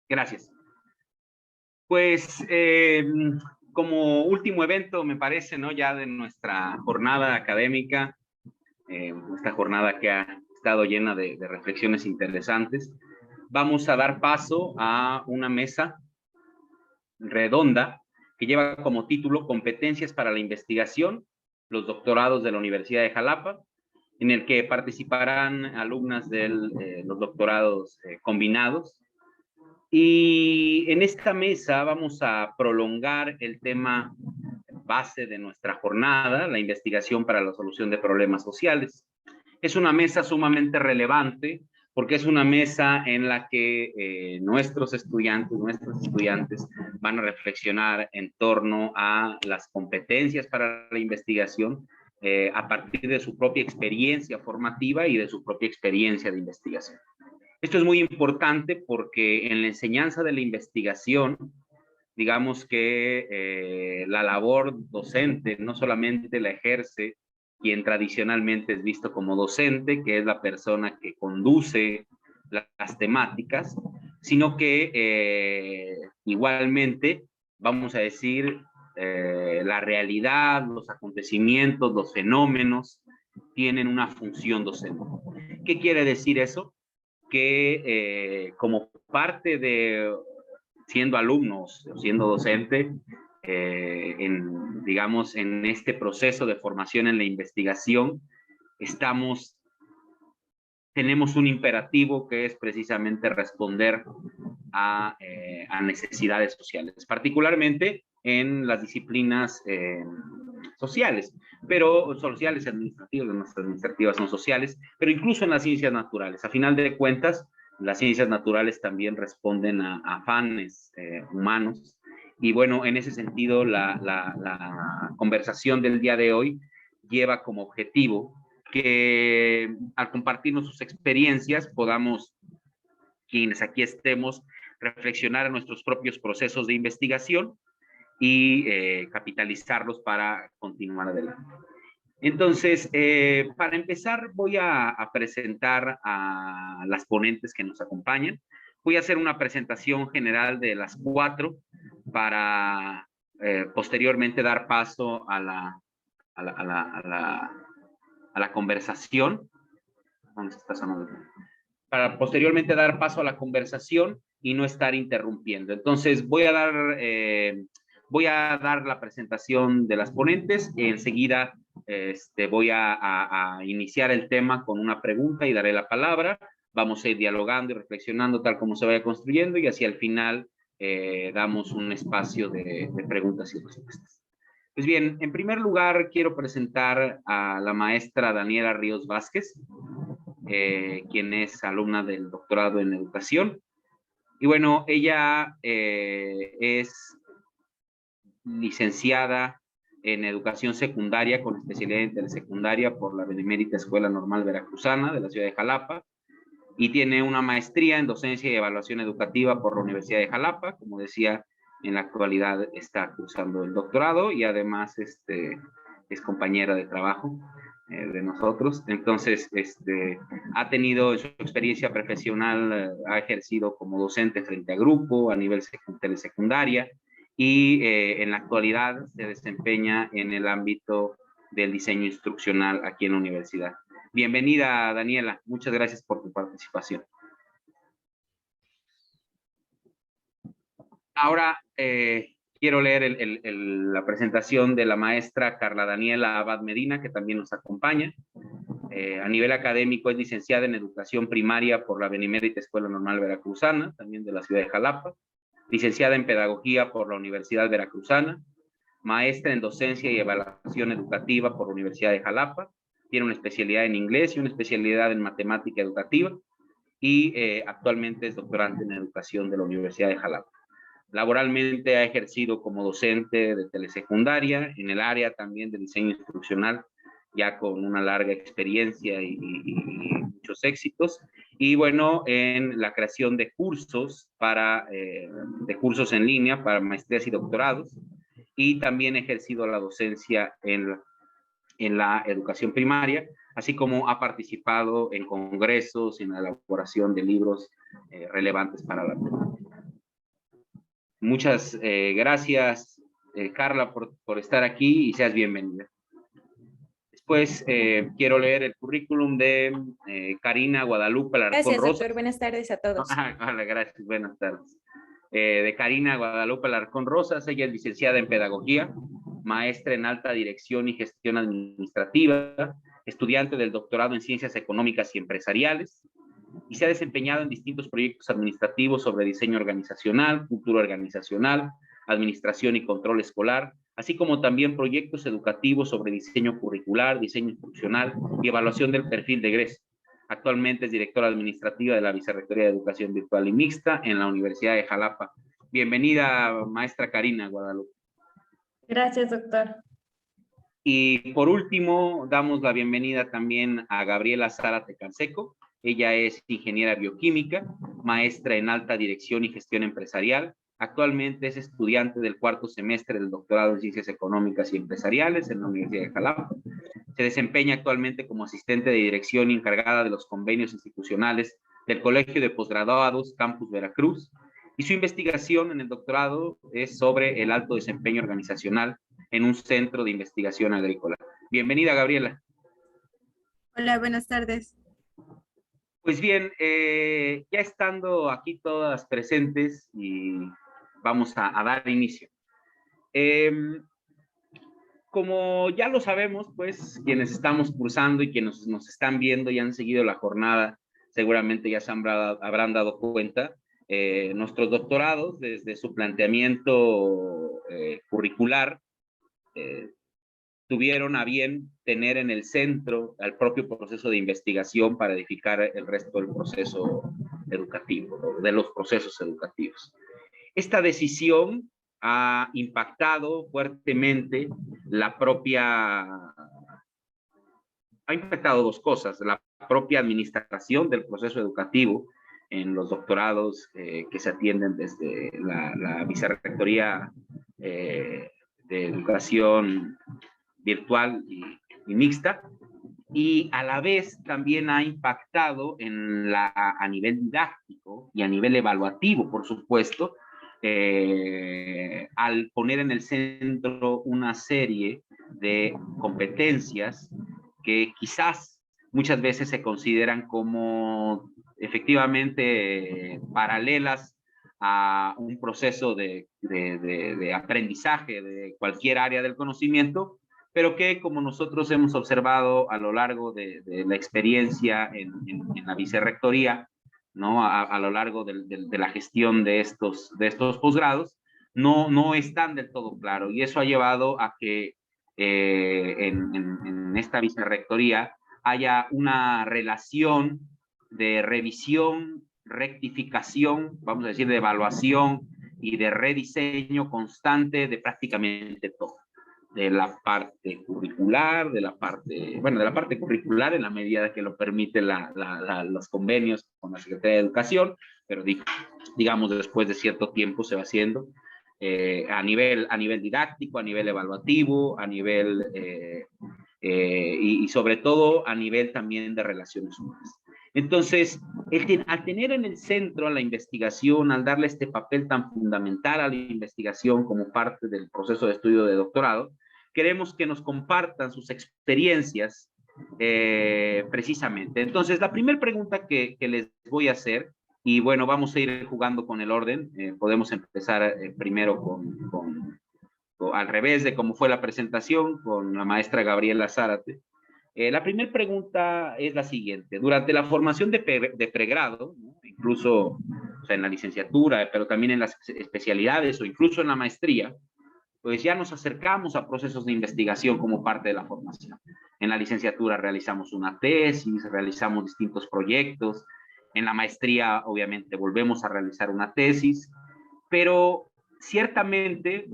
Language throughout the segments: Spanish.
Gracias. Pues como último evento, me parece, ¿no? Ya de nuestra jornada académica, esta jornada que ha estado llena de reflexiones interesantes, vamos a dar paso a una mesa redonda que lleva como título Competencias para la investigación, los doctorados de la Universidad de Jalapa, en el que participarán alumnas de los doctorados combinados. Y en esta mesa vamos a prolongar el tema base de nuestra jornada, la investigación para la solución de problemas sociales. Es una mesa sumamente relevante porque es una mesa en la que nuestros estudiantes van a reflexionar en torno a las competencias para la investigación a partir de su propia experiencia formativa y de su propia experiencia de investigación. Esto es muy importante porque en la enseñanza de la investigación, digamos que la labor docente no solamente la ejerce quien tradicionalmente es visto como docente, que es la persona que conduce las temáticas, sino que igualmente, vamos a decir, la realidad, los acontecimientos, los fenómenos tienen una función docente. ¿Qué quiere decir eso? Que como parte de siendo alumnos, siendo docente, digamos, en este proceso de formación en la investigación, tenemos un imperativo que es precisamente responder a necesidades sociales, particularmente en las disciplinas sociales, pero sociales y administrativas, nuestras administrativas son sociales, pero incluso en las ciencias naturales. A final de cuentas, las ciencias naturales también responden a afanes humanos. Y bueno, en ese sentido, la conversación del día de hoy lleva como objetivo que al compartirnos sus experiencias podamos, quienes aquí estemos, reflexionar en nuestros propios procesos de investigación y capitalizarlos para continuar adelante. Entonces, para empezar, voy a presentar a las ponentes que nos acompañan. Voy a hacer una presentación general de las cuatro para posteriormente dar paso a la conversación. ¿Dónde está sonando? Para posteriormente dar paso a la conversación y no estar interrumpiendo. Entonces, voy a dar la presentación de las ponentes y enseguida voy a iniciar el tema con una pregunta y daré la palabra. Vamos a ir dialogando y reflexionando tal como se vaya construyendo y así al final damos un espacio de preguntas y respuestas. Pues bien, en primer lugar quiero presentar a la maestra Daniela Ríos Vázquez, quien es alumna del doctorado en educación. Y bueno, ella es licenciada en educación secundaria con especialidad en telesecundaria por la Benemérita Escuela Normal Veracruzana de la ciudad de Jalapa y tiene una maestría en docencia y evaluación educativa por la Universidad de Jalapa. Como decía, en la actualidad está cursando el doctorado y además es compañera de trabajo de nosotros. Entonces, ha tenido en su experiencia profesional, ha ejercido como docente frente a grupo, a nivel telesecundaria, y en la actualidad se desempeña en el ámbito del diseño instruccional aquí en la universidad. Bienvenida, Daniela. Muchas gracias por tu participación. Ahora quiero leer la presentación de la maestra Carla Daniela Abad Medina, que también nos acompaña. A nivel académico es licenciada en educación primaria por la Benemérita Escuela Normal Veracruzana, también de la ciudad de Jalapa. Licenciada en pedagogía por la Universidad Veracruzana. Maestra en docencia y evaluación educativa por la Universidad de Jalapa. Tiene una especialidad en inglés y una especialidad en matemática educativa. Y actualmente es doctorante en educación de la Universidad de Jalapa. Laboralmente ha ejercido como docente de telesecundaria en el área también de diseño instruccional, ya con una larga experiencia y muchos éxitos. Y bueno, en la creación de cursos de cursos en línea para maestrías y doctorados. Y también ha ejercido la docencia en la educación primaria, así como ha participado en congresos, en la elaboración de libros relevantes para la temática. Muchas gracias, Carla, por estar aquí y seas bienvenida. Después quiero leer el currículum de Karina Guadalupe Alarcón Gracias, Rosas. doctor. Buenas tardes a todos. Hola, gracias, buenas tardes. De Karina Guadalupe Alarcón Rosas, ella es licenciada en Pedagogía, maestra en Alta Dirección y Gestión Administrativa, estudiante del doctorado en Ciencias Económicas y Empresariales, y se ha desempeñado en distintos proyectos administrativos sobre diseño organizacional, cultura organizacional, administración y control escolar, así como también proyectos educativos sobre diseño curricular, diseño instruccional y evaluación del perfil de egreso. Actualmente es directora administrativa de la Vicerrectoría de Educación Virtual y Mixta en la Universidad de Jalapa. Bienvenida, maestra Karina Guadalupe. Gracias, doctor. Y por último, damos la bienvenida también a Gabriela Zárate Canseco. Ella es ingeniera bioquímica, maestra en alta dirección y gestión empresarial. Actualmente es estudiante del cuarto semestre del doctorado en Ciencias Económicas y Empresariales en la Universidad de Jalapa. Se desempeña actualmente como asistente de dirección y encargada de los convenios institucionales del Colegio de Posgraduados Campus Veracruz. Y su investigación en el doctorado es sobre el alto desempeño organizacional en un centro de investigación agrícola. Bienvenida, Gabriela. Hola, buenas tardes. Pues bien, ya estando aquí todas presentes y vamos a dar inicio. Como ya lo sabemos, pues quienes estamos cursando y quienes nos están viendo y han seguido la jornada, seguramente ya se habrán dado cuenta, nuestros doctorados, desde su planteamiento curricular, tuvieron a bien tener en el centro al propio proceso de investigación para edificar el resto del proceso educativo, de los procesos educativos. Esta decisión ha impactado fuertemente ha impactado dos cosas: la propia administración del proceso educativo en los doctorados que se atienden desde la Vicerrectoría de Educación Virtual y Mixta, y a la vez también ha impactado a nivel didáctico y a nivel evaluativo, por supuesto, al poner en el centro una serie de competencias que quizás muchas veces se consideran como efectivamente paralelas a un proceso de aprendizaje de cualquier área del conocimiento, pero que, como nosotros hemos observado a lo largo de la experiencia en la vicerrectoría, ¿no? A lo largo de la gestión de estos posgrados, no están del todo claros. Y eso ha llevado a que en esta vicerrectoría haya una relación de revisión, rectificación, vamos a decir, de evaluación y de rediseño constante de prácticamente todo. De la parte curricular, de la parte curricular en la medida que lo permite los convenios con la Secretaría de Educación, pero digamos después de cierto tiempo se va haciendo a nivel didáctico, a nivel evaluativo, a nivel y sobre todo a nivel también de relaciones humanas. Entonces, al tener en el centro a la investigación, al darle este papel tan fundamental a la investigación como parte del proceso de estudio de doctorado, queremos que nos compartan sus experiencias precisamente. Entonces, la primera pregunta que les voy a hacer, y bueno, vamos a ir jugando con el orden, podemos empezar primero al revés de cómo fue la presentación, con la maestra Gabriela Zárate. La primera pregunta es la siguiente: durante la formación de pregrado, ¿no? Incluso o sea, en la licenciatura, pero también en las especialidades o incluso en la maestría, pues ya nos acercamos a procesos de investigación como parte de la formación. En la licenciatura realizamos una tesis, realizamos distintos proyectos. En la maestría, obviamente, volvemos a realizar una tesis, pero ciertamente,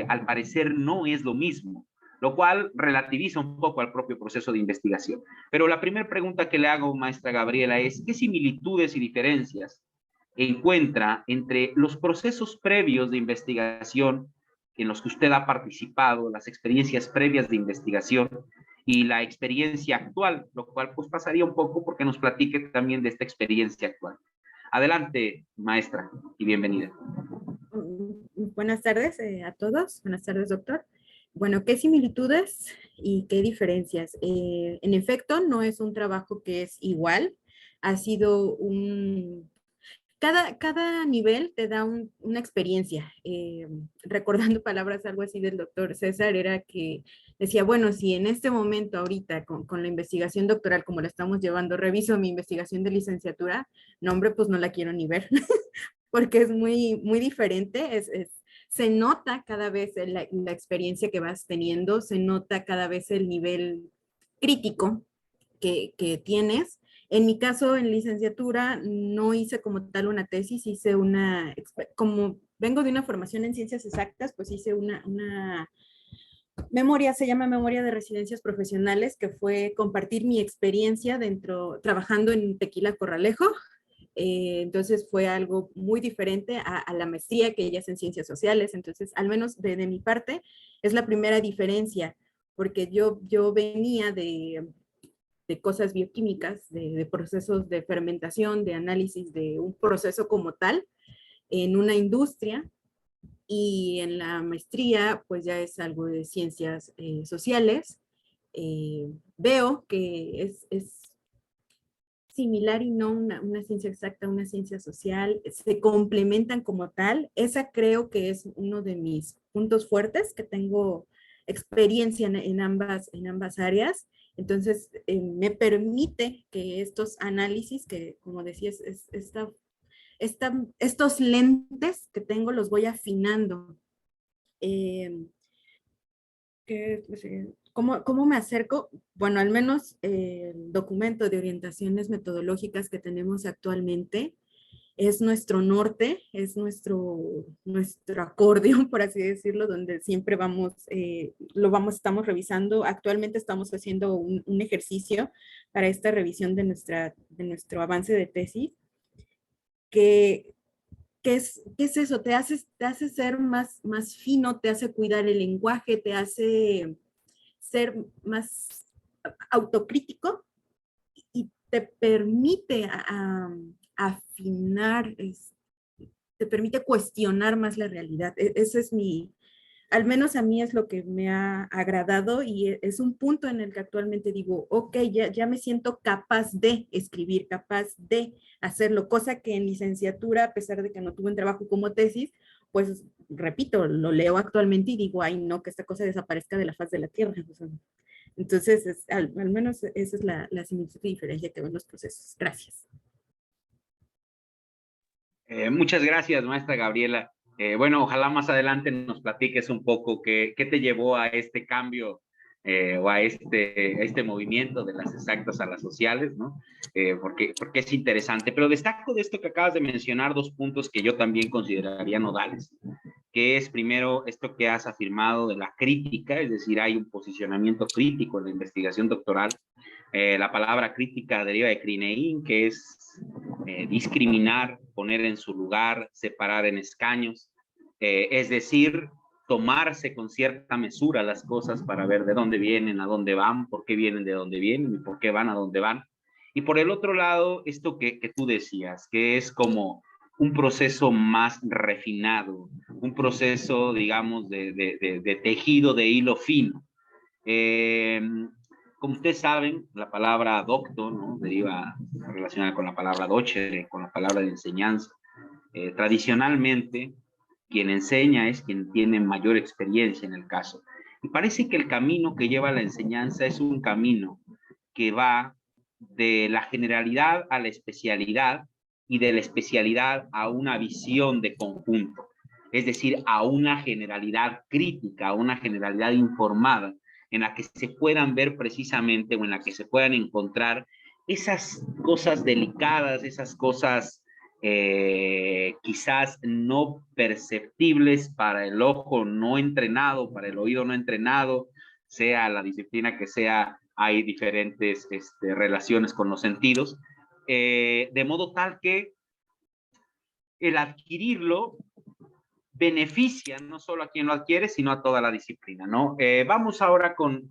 al parecer, no es lo mismo, lo cual relativiza un poco al propio proceso de investigación. Pero la primera pregunta que le hago, maestra Gabriela, es: ¿qué similitudes y diferencias encuentra entre los procesos previos de investigación en los que usted ha participado, las experiencias previas de investigación y la experiencia actual? Lo cual pues pasaría un poco porque nos platique también de esta experiencia actual. Adelante, maestra, y bienvenida. buenas tardes a todos. Buenas tardes, doctor. Bueno, ¿qué similitudes y qué diferencias? En efecto, no es un trabajo que es igual. Ha sido un... Cada nivel te da una experiencia. Recordando palabras algo así del doctor César, era que decía, bueno, si en este momento, ahorita, con la investigación doctoral, como la estamos llevando, reviso mi investigación de licenciatura, no, hombre, pues no la quiero ni ver. Porque es muy, muy diferente, se nota cada vez la experiencia que vas teniendo, se nota cada vez el nivel crítico que tienes. En mi caso, en licenciatura, no hice como tal una tesis, hice como vengo de una formación en ciencias exactas, pues hice una memoria, se llama Memoria de Residencias Profesionales, que fue compartir mi experiencia trabajando en Tequila Corralejo. Entonces fue algo muy diferente a la maestría, que ella es en ciencias sociales. Entonces, al menos de mi parte, es la primera diferencia, porque yo venía de cosas bioquímicas, de procesos de fermentación, de análisis de un proceso como tal, en una industria, y en la maestría, pues ya es algo de ciencias sociales. Veo que es similar y no una ciencia exacta, una ciencia social, se complementan como tal. Esa creo que es uno de mis puntos fuertes, que tengo experiencia en ambas áreas. Entonces, me permite que estos análisis, que como decías, estos lentes que tengo los voy afinando. Eh, ¿Cómo me acerco? Bueno, al menos el documento de orientaciones metodológicas que tenemos actualmente es nuestro norte, es nuestro acordeón, por así decirlo, donde siempre estamos revisando. Actualmente estamos haciendo un ejercicio para esta revisión de nuestro avance de tesis, que ¿qué es eso? Te hace ser más fino, te hace cuidar el lenguaje, te hace ser más autocrítico y te permite afinar, te permite cuestionar más la realidad. Ese es al menos a mí es lo que me ha agradado, y es un punto en el que actualmente digo, ok, ya me siento capaz de escribir, capaz de hacerlo, cosa que en licenciatura, a pesar de que no tuve un trabajo como tesis, pues repito, lo leo actualmente y digo, ay no, que esta cosa desaparezca de la faz de la tierra. O sea, entonces, al menos esa es la similitud y diferencia que ven los procesos. Gracias. Muchas gracias, maestra Gabriela. Bueno, ojalá más adelante nos platiques un poco qué te llevó a este cambio o a este movimiento de las exactas a las sociales, ¿no? Porque es interesante. Pero destaco de esto que acabas de mencionar dos puntos que yo también consideraría nodales, que es primero esto que has afirmado de la crítica, es decir, hay un posicionamiento crítico en la investigación doctoral. La palabra crítica deriva de crinein, que es discriminar, poner en su lugar, separar en escaños, es decir, tomarse con cierta mesura las cosas para ver de dónde vienen, a dónde van, por qué vienen de dónde vienen y por qué van a dónde van. Y por el otro lado, esto que tú decías, que es como un proceso más refinado, un proceso, digamos, de tejido de hilo fino. Como ustedes saben, la palabra docto, ¿no?, deriva relacionada con la palabra docere, con la palabra de enseñanza. Tradicionalmente, quien enseña es quien tiene mayor experiencia en el caso. Y parece que el camino que lleva a la enseñanza es un camino que va de la generalidad a la especialidad y de la especialidad a una visión de conjunto, es decir, a una generalidad crítica, a una generalidad informada, en la que se puedan ver precisamente o en la que se puedan encontrar esas cosas delicadas, esas cosas quizás no perceptibles para el ojo no entrenado, para el oído no entrenado, sea la disciplina que sea, hay diferentes relaciones con los sentidos, de modo tal que el adquirirlo beneficia no solo a quien lo adquiere, sino a toda la disciplina, ¿no? Vamos ahora con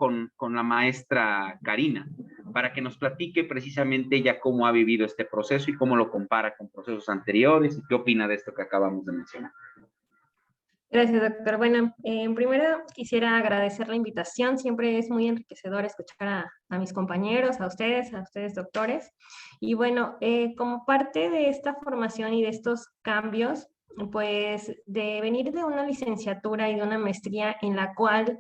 la maestra Karina, para que nos platique precisamente ella cómo ha vivido este proceso y cómo lo compara con procesos anteriores y qué opina de esto que acabamos de mencionar. Gracias, doctor. Bueno, primero quisiera agradecer la invitación. Siempre es muy enriquecedor escuchar a mis compañeros, a ustedes, doctores. Y bueno, como parte de esta formación y de estos cambios, pues de venir de una licenciatura y de una maestría en la cual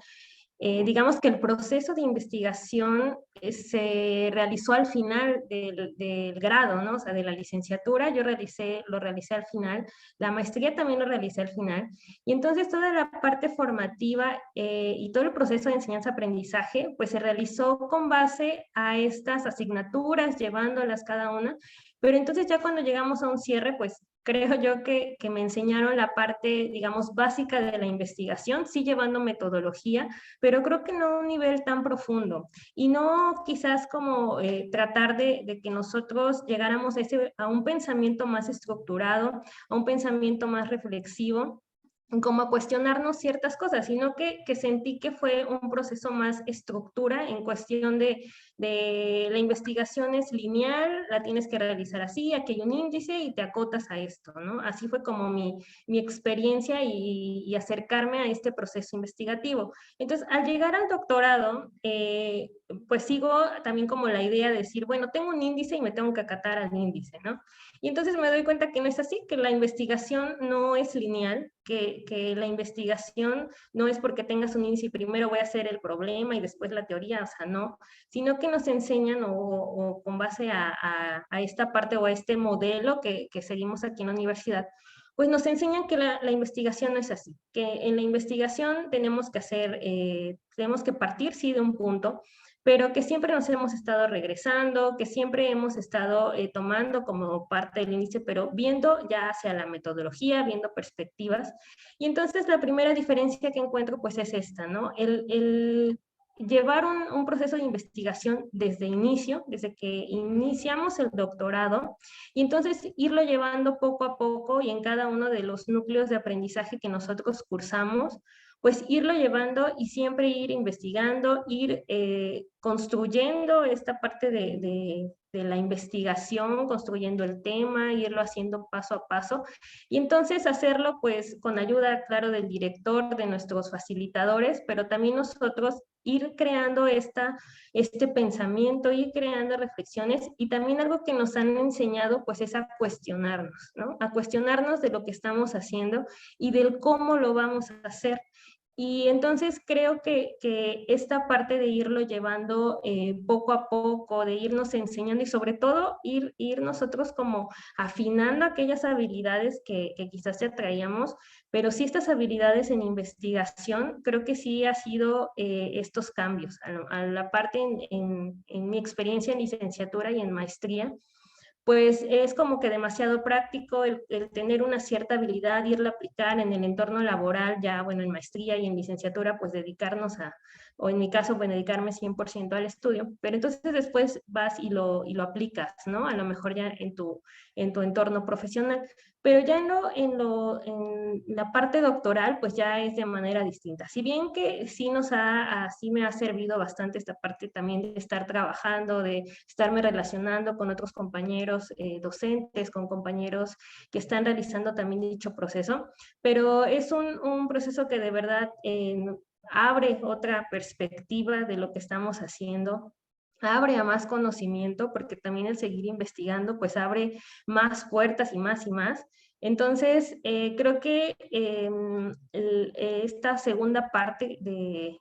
digamos que el proceso de investigación se realizó al final del grado, ¿no? O sea, de la licenciatura lo realicé al final, la maestría también lo realicé al final, y entonces toda la parte formativa y todo el proceso de enseñanza-aprendizaje, pues se realizó con base a estas asignaturas, llevándolas cada una, pero entonces ya cuando llegamos a un cierre, pues creo yo que me enseñaron la parte, digamos, básica de la investigación, sí llevando metodología, pero creo que no a un nivel tan profundo y no quizás como tratar de que nosotros llegáramos a un pensamiento más estructurado, a un pensamiento más reflexivo, como a cuestionarnos ciertas cosas, sino que sentí que fue un proceso más estructura en cuestión de la investigación es lineal, la tienes que realizar así, aquí hay un índice y te acotas a esto, ¿no? Así fue como mi experiencia y acercarme a este proceso investigativo. Entonces, al llegar al doctorado, pues sigo también como la idea de decir, bueno, tengo un índice y me tengo que acatar al índice, ¿no? Y entonces me doy cuenta que no es así, que la investigación no es lineal, que la investigación no es porque tengas un índice y primero voy a hacer el problema y después la teoría, o sea, no, sino que nos enseñan o con base a esta parte o a este modelo que seguimos aquí en la universidad, pues nos enseñan que la investigación no es así, que en la investigación tenemos que hacer, tenemos que partir, sí, de un punto, pero que siempre nos hemos estado regresando, que siempre hemos estado tomando como parte del índice, pero viendo ya hacia la metodología, viendo perspectivas. Y entonces la primera diferencia que encuentro pues es esta, ¿no? El llevar un proceso de investigación desde inicio, desde que iniciamos el doctorado, y entonces irlo llevando poco a poco y en cada uno de los núcleos de aprendizaje que nosotros cursamos, pues irlo llevando y siempre ir investigando, ir construyendo esta parte de la investigación, construyendo el tema, irlo haciendo paso a paso, y entonces hacerlo pues con ayuda, claro, del director, de nuestros facilitadores, pero también nosotros ir creando este pensamiento, ir creando reflexiones, y también algo que nos han enseñado pues es a cuestionarnos, ¿no? A cuestionarnos de lo que estamos haciendo y del cómo lo vamos a hacer. Y entonces creo que esta parte de irlo llevando poco a poco, de irnos enseñando y sobre todo ir nosotros como afinando aquellas habilidades que quizás ya traíamos, pero sí estas habilidades en investigación, creo que sí ha sido estos cambios. A la parte en mi experiencia en licenciatura y en maestría, pues es como que demasiado práctico el tener una cierta habilidad, irla a aplicar en el entorno laboral, ya bueno, en maestría y en licenciatura, pues dedicarnos o en mi caso, pues dedicarme 100% al estudio, pero entonces después vas y lo aplicas, ¿no? A lo mejor ya en tu entorno profesional, pero ya en la parte doctoral, pues ya es de manera distinta. Si bien que sí me ha servido bastante esta parte también de estar trabajando, de estarme relacionando con otros compañeros docentes, con compañeros que están realizando también dicho proceso, pero es un proceso que de verdad abre otra perspectiva de lo que estamos haciendo, abre a más conocimiento, porque también el seguir investigando pues abre más puertas y más y más. Entonces, creo que esta segunda parte de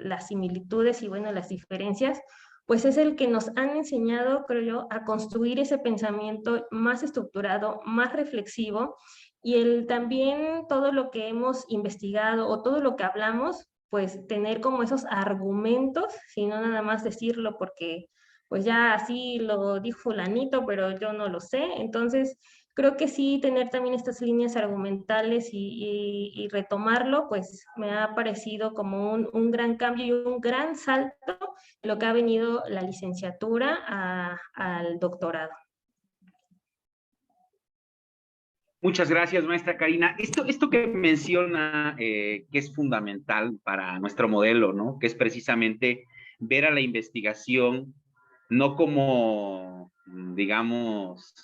las similitudes y bueno, las diferencias, pues es el que nos han enseñado, creo yo, a construir ese pensamiento más estructurado, más reflexivo, y el también todo lo que hemos investigado o todo lo que hablamos, pues tener como esos argumentos, sino nada más decirlo porque pues ya así lo dijo fulanito, pero yo no lo sé. Entonces, creo que sí tener también estas líneas argumentales y retomarlo, pues me ha parecido como un gran cambio y un gran salto de lo que ha venido la licenciatura al doctorado. Muchas gracias, maestra Karina. Esto que menciona, que es fundamental para nuestro modelo, ¿no? Que es precisamente ver a la investigación no como, digamos,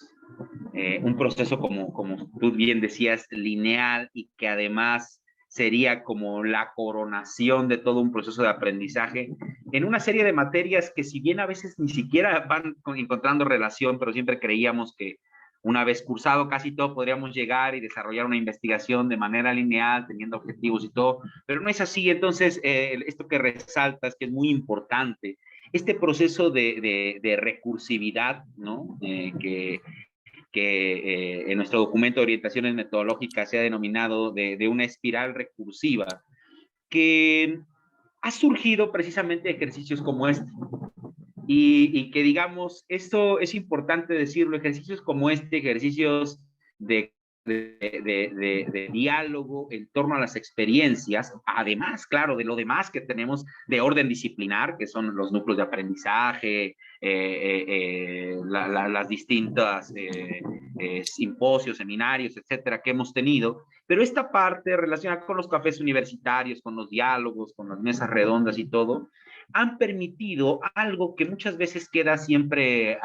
un proceso como tú bien decías, lineal y que además sería como la coronación de todo un proceso de aprendizaje en una serie de materias que, si bien a veces ni siquiera van encontrando relación, pero siempre creíamos que una vez cursado casi todo podríamos llegar y desarrollar una investigación de manera lineal, teniendo objetivos y todo, pero no es así. Entonces, esto que resaltas, que es muy importante, este proceso de recursividad, ¿no? Que en nuestro documento de orientaciones metodológicas se ha denominado de una espiral recursiva, que ha surgido precisamente de ejercicios como este. Y que, digamos, esto es importante decirlo, ejercicios como este, ejercicios de diálogo en torno a las experiencias, además, claro, de lo demás que tenemos de orden disciplinar, que son los núcleos de aprendizaje, las distintas simposios, seminarios, etcétera, que hemos tenido, pero esta parte relacionada con los cafés universitarios, con los diálogos, con las mesas redondas y todo, han permitido algo que muchas veces queda siempre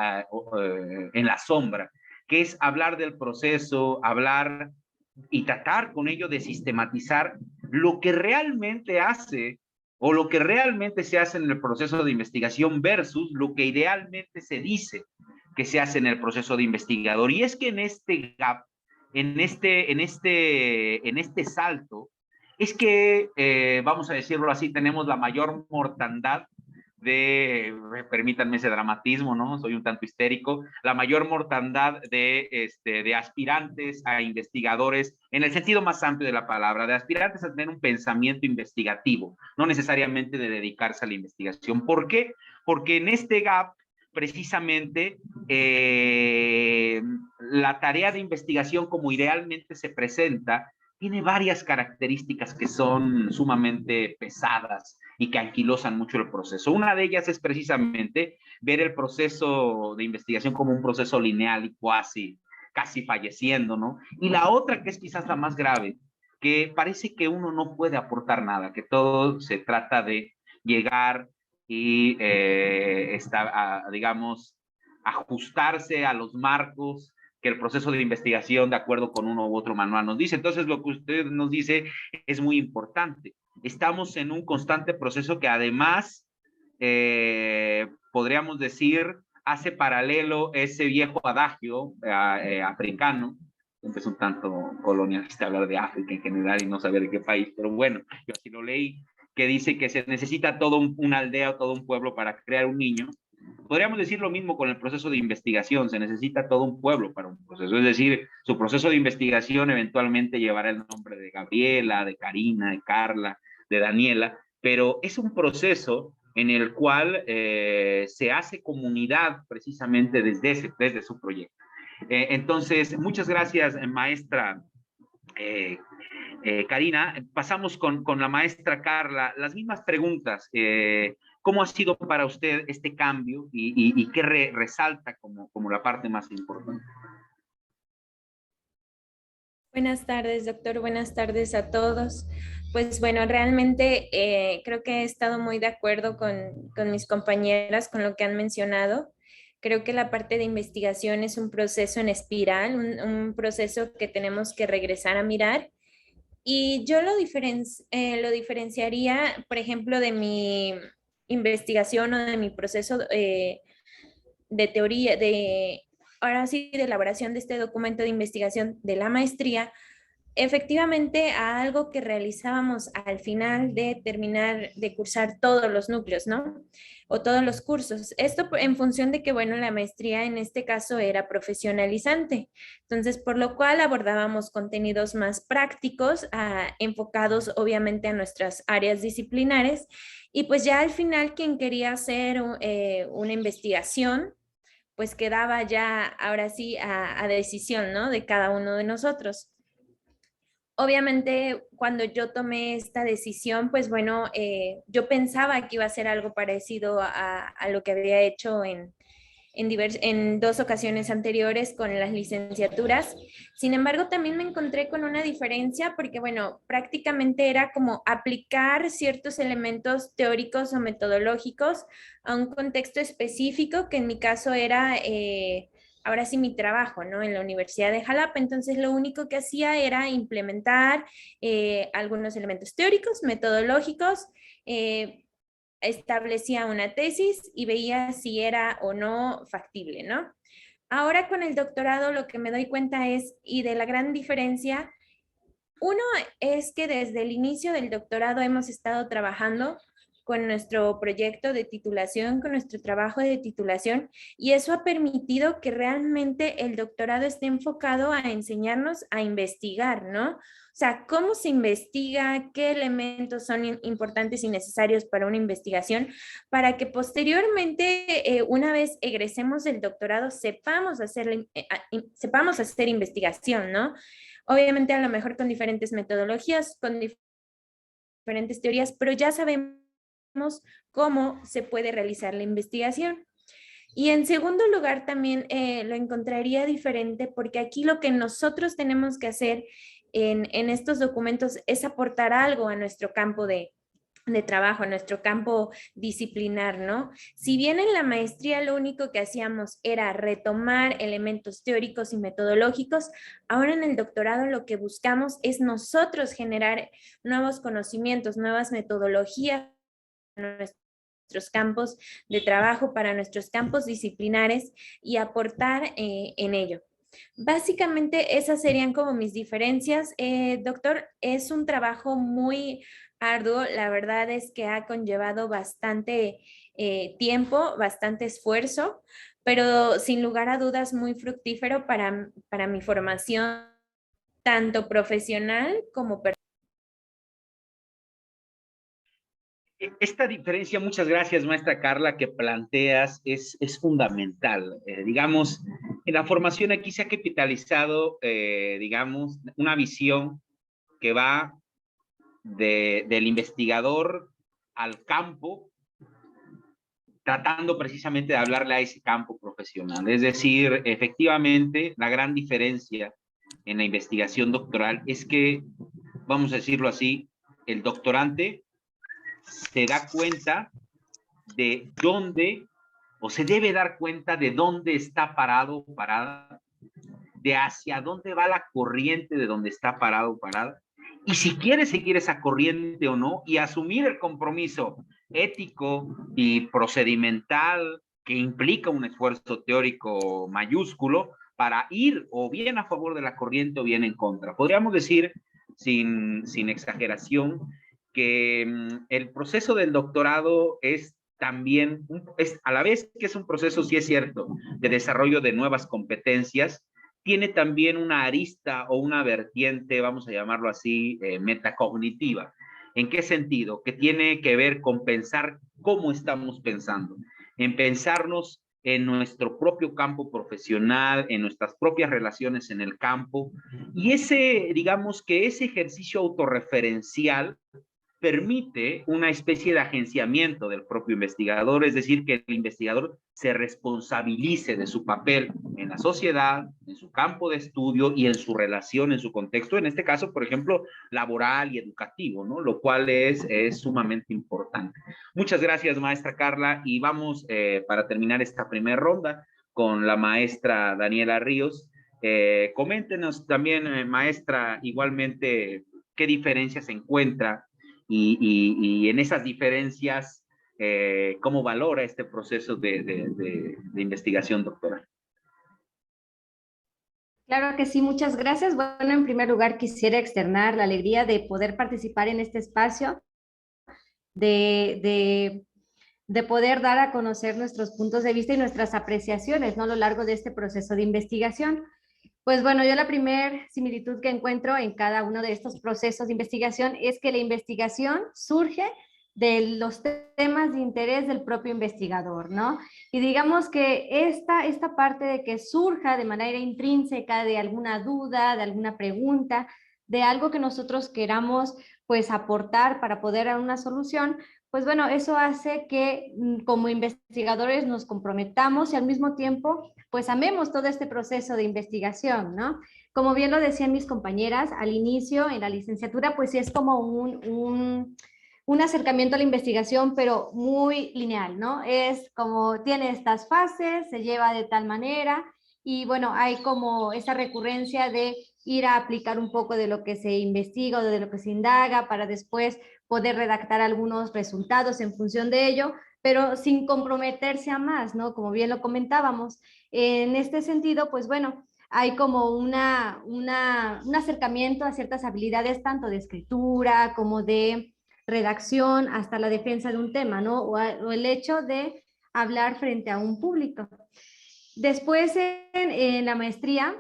en la sombra, que es hablar del proceso, hablar y tratar con ello de sistematizar lo que realmente hace o lo que realmente se hace en el proceso de investigación versus lo que idealmente se dice que se hace en el proceso de investigador. Y es que en este gap, en este salto, es que, vamos a decirlo así, tenemos la mayor mortandad permítanme ese dramatismo, ¿no? Soy un tanto histérico, la mayor mortandad de aspirantes a investigadores, en el sentido más amplio de la palabra, de aspirantes a tener un pensamiento investigativo, no necesariamente de dedicarse a la investigación. ¿Por qué? Porque en este gap, precisamente, la tarea de investigación como idealmente se presenta, tiene varias características que son sumamente pesadas y que anquilosan mucho el proceso. Una de ellas es precisamente ver el proceso de investigación como un proceso lineal y casi falleciendo, ¿no? Y la otra, que es quizás la más grave, que parece que uno no puede aportar nada, que todo se trata de llegar y, digamos, ajustarse a los marcos que el proceso de investigación, de acuerdo con uno u otro manual, nos dice. Entonces, lo que usted nos dice es muy importante. Estamos en un constante proceso que, además, podríamos decir, hace paralelo ese viejo adagio africano. Es un tanto colonialista hablar de África en general y no saber de qué país, pero bueno, yo así lo leí, que dice que se necesita todo una aldea o todo un pueblo para crear un niño. Podríamos decir lo mismo con el proceso de investigación, se necesita todo un pueblo para un proceso, es decir, su proceso de investigación eventualmente llevará el nombre de Gabriela, de Karina, de Carla, de Daniela, pero es un proceso en el cual se hace comunidad precisamente desde su proyecto. Entonces, muchas gracias, maestra Karina. Pasamos con la maestra Carla. Las mismas preguntas. ¿Cómo ha sido para usted este cambio y qué resalta como la parte más importante? Buenas tardes, doctor. Buenas tardes a todos. Pues bueno, realmente creo que he estado muy de acuerdo con mis compañeras, con lo que han mencionado. Creo que la parte de investigación es un proceso en espiral, un proceso que tenemos que regresar a mirar. Y yo lo diferenciaría, por ejemplo, de mi investigación o de mi proceso de teoría, ahora sí, de elaboración de este documento de investigación de la maestría, efectivamente a algo que realizábamos al final de terminar de cursar todos los núcleos, ¿no? O todos los cursos. Esto en función de que, bueno, la maestría en este caso era profesionalizante. Entonces, por lo cual abordábamos contenidos más prácticos, enfocados obviamente a nuestras áreas disciplinares. Y pues ya al final quien quería hacer una investigación, pues quedaba ya ahora sí a decisión, ¿no? De cada uno de nosotros. Obviamente, cuando yo tomé esta decisión, pues bueno, yo pensaba que iba a ser algo parecido a lo que había hecho en dos ocasiones anteriores con las licenciaturas. Sin embargo, también me encontré con una diferencia porque, bueno, prácticamente era como aplicar ciertos elementos teóricos o metodológicos a un contexto específico, que en mi caso era ahora sí mi trabajo, ¿no? En la Universidad de Jalapa. Entonces lo único que hacía era implementar algunos elementos teóricos, metodológicos, establecía una tesis y veía si era o no factible, ¿no? Ahora con el doctorado lo que me doy cuenta es, y de la gran diferencia, uno es que desde el inicio del doctorado hemos estado trabajando con nuestro proyecto de titulación, con nuestro trabajo de titulación, y eso ha permitido que realmente el doctorado esté enfocado a enseñarnos a investigar, ¿no? O sea, cómo se investiga, qué elementos son importantes y necesarios para una investigación, para que posteriormente, una vez egresemos del doctorado, sepamos hacer investigación, ¿no? Obviamente a lo mejor con diferentes metodologías, con diferentes teorías, pero ya sabemos cómo se puede realizar la investigación. Y en segundo lugar, también lo encontraría diferente porque aquí lo que nosotros tenemos que hacer en estos documentos es aportar algo a nuestro campo de trabajo, a nuestro campo disciplinar, ¿no? Si bien en la maestría lo único que hacíamos era retomar elementos teóricos y metodológicos, ahora en el doctorado lo que buscamos es nosotros generar nuevos conocimientos, nuevas metodologías para nuestros campos de trabajo, para nuestros campos disciplinares y aportar en ello. Básicamente esas serían como mis diferencias. Doctor, es un trabajo muy arduo, la verdad es que ha conllevado bastante tiempo, bastante esfuerzo, pero sin lugar a dudas muy fructífero para mi formación, tanto profesional como personal. Esta diferencia, muchas gracias, maestra Carla, que planteas es fundamental. Digamos, en la formación aquí se ha capitalizado, digamos, una visión que va del investigador al campo, tratando precisamente de hablarle a ese campo profesional. Es decir, efectivamente, la gran diferencia en la investigación doctoral es que, vamos a decirlo así, el doctorante se da cuenta de dónde, o se debe dar cuenta de dónde está parado o parada, de hacia dónde va la corriente de donde está parado o parada, y si quiere seguir esa corriente o no, y asumir el compromiso ético y procedimental que implica un esfuerzo teórico mayúsculo para ir o bien a favor de la corriente o bien en contra. Podríamos decir, sin exageración, que el proceso del doctorado es también, a la vez que es un proceso, sí es cierto, de desarrollo de nuevas competencias, tiene también una arista o una vertiente, vamos a llamarlo así, metacognitiva. ¿En qué sentido? Que tiene que ver con pensar cómo estamos pensando, en pensarnos en nuestro propio campo profesional, en nuestras propias relaciones en el campo, y digamos que ese ejercicio autorreferencial permite una especie de agenciamiento del propio investigador, es decir, que el investigador se responsabilice de su papel en la sociedad, en su campo de estudio y en su relación, en su contexto, en este caso, por ejemplo, laboral y educativo, ¿no? Lo cual es sumamente importante. Muchas gracias, maestra Carla, y vamos para terminar esta primera ronda con la maestra Daniela Ríos. Coméntenos también, maestra, igualmente, qué diferencia se encuentra y en esas diferencias, ¿cómo valora este proceso de investigación doctoral? Claro que sí, muchas gracias. Bueno, en primer lugar quisiera externar la alegría de poder participar en este espacio, de poder dar a conocer nuestros puntos de vista y nuestras apreciaciones, ¿no? A lo largo de este proceso de investigación. Pues bueno, yo la primera similitud que encuentro en cada uno de estos procesos de investigación es que la investigación surge de los temas de interés del propio investigador, ¿no? Y digamos que esta parte de que surja de manera intrínseca de alguna duda, de alguna pregunta, de algo que nosotros queramos pues aportar para poder dar una solución, pues bueno, eso hace que como investigadores nos comprometamos y al mismo tiempo pues amemos todo este proceso de investigación, ¿no? Como bien lo decían mis compañeras, al inicio en la licenciatura pues sí es como un acercamiento a la investigación, pero muy lineal, ¿no? Es como tiene estas fases, se lleva de tal manera y bueno, hay como esa recurrencia de ir a aplicar un poco de lo que se investiga o de lo que se indaga para después poder redactar algunos resultados en función de ello, pero sin comprometerse a más, ¿no? Como bien lo comentábamos. En este sentido, pues bueno, hay como un acercamiento a ciertas habilidades, tanto de escritura como de redacción, hasta la defensa de un tema, ¿no? O el hecho de hablar frente a un público. Después, en la maestría,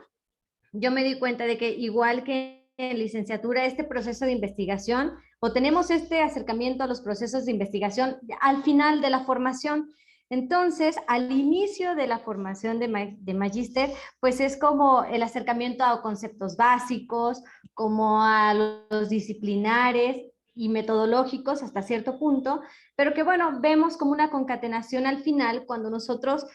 yo me di cuenta de que igual que en licenciatura, este proceso de investigación, o tenemos este acercamiento a los procesos de investigación al final de la formación. Entonces, al inicio de la formación de magíster, pues es como el acercamiento a conceptos básicos, como a los disciplinares y metodológicos hasta cierto punto, pero que bueno, vemos como una concatenación al final cuando nosotros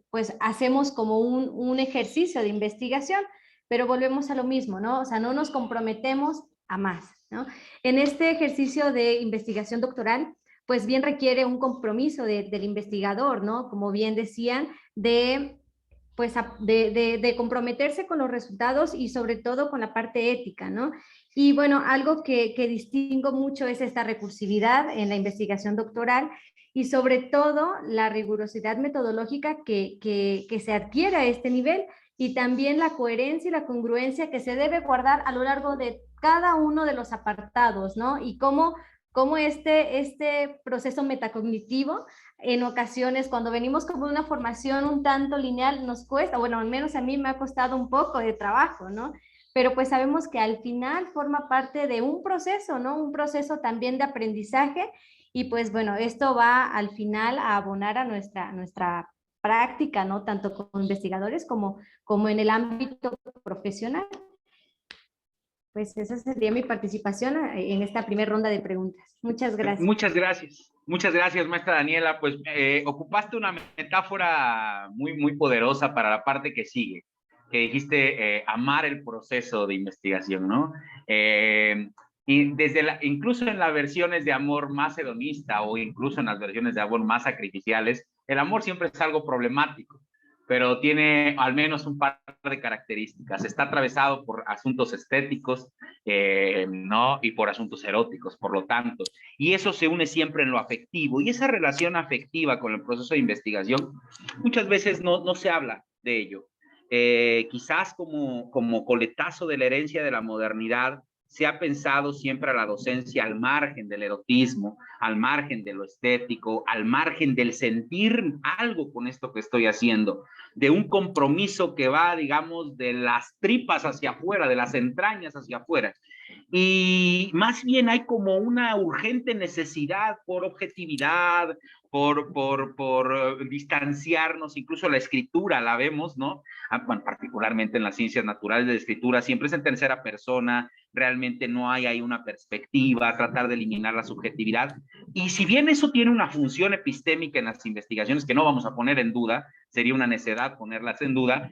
pues hacemos como un ejercicio de investigación, pero volvemos a lo mismo, ¿no? O sea, no nos comprometemos a más, ¿no? En este ejercicio de investigación doctoral, pues bien requiere un compromiso del investigador, ¿no? Como bien decían, pues, de comprometerse con los resultados y sobre todo con la parte ética, ¿no? Y bueno, algo que distingo mucho es esta recursividad en la investigación doctoral y sobre todo la rigurosidad metodológica que se adquiere a este nivel y también la coherencia y la congruencia que se debe guardar a lo largo de cada uno de los apartados, ¿no? Y cómo este proceso metacognitivo en ocasiones cuando venimos como una formación un tanto lineal nos cuesta, bueno, al menos a mí me ha costado un poco de trabajo, ¿no? Pero pues sabemos que al final forma parte de un proceso, ¿no? Un proceso también de aprendizaje y pues bueno, esto va al final a abonar a nuestra práctica, ¿no? Tanto como investigadores como en el ámbito profesional. Pues esa sería mi participación en esta primera ronda de preguntas. Muchas gracias. Muchas gracias. Muchas gracias, maestra Daniela. Pues ocupaste una metáfora muy poderosa para la parte que sigue, que dijiste amar el proceso de investigación, ¿no? Y incluso en las versiones de amor más hedonista o incluso en las versiones de amor más sacrificiales, el amor siempre es algo problemático, pero tiene al menos un par de características. Está atravesado por asuntos estéticos, ¿no? Y por asuntos eróticos, por lo tanto. Y eso se une siempre en lo afectivo. Y esa relación afectiva con el proceso de investigación, muchas veces no se habla de ello. Quizás como coletazo de la herencia de la modernidad, se ha pensado siempre a la docencia al margen del erotismo, al margen de lo estético, al margen del sentir algo con esto que estoy haciendo, de un compromiso que va, digamos, de las tripas hacia afuera, de las entrañas hacia afuera. Y más bien hay como una urgente necesidad por objetividad, por distanciarnos, incluso la escritura la vemos, ¿no? Bueno, particularmente en las ciencias naturales de la escritura, siempre es en tercera persona, realmente no hay ahí una perspectiva, tratar de eliminar la subjetividad. Y si bien eso tiene una función epistémica en las investigaciones, que no vamos a poner en duda, sería una necedad ponerlas en duda,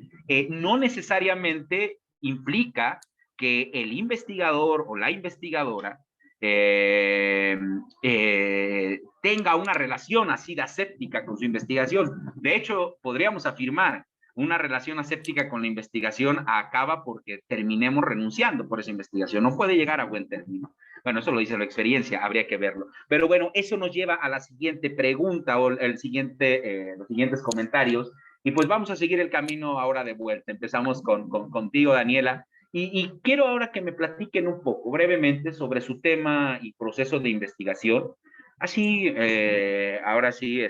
no necesariamente implica que el investigador o la investigadora tenga una relación así de aséptica con su investigación. De hecho, podríamos afirmar una relación aséptica con la investigación acaba porque terminemos renunciando por esa investigación. No puede llegar a buen término. Bueno, eso lo dice la experiencia, habría que verlo. Pero bueno, eso nos lleva a la siguiente pregunta o los siguientes comentarios. Y pues vamos a seguir el camino ahora de vuelta. Empezamos contigo, Daniela. Y quiero ahora que me platiquen un poco, brevemente, sobre su tema y proceso de investigación. Así, ahora sí,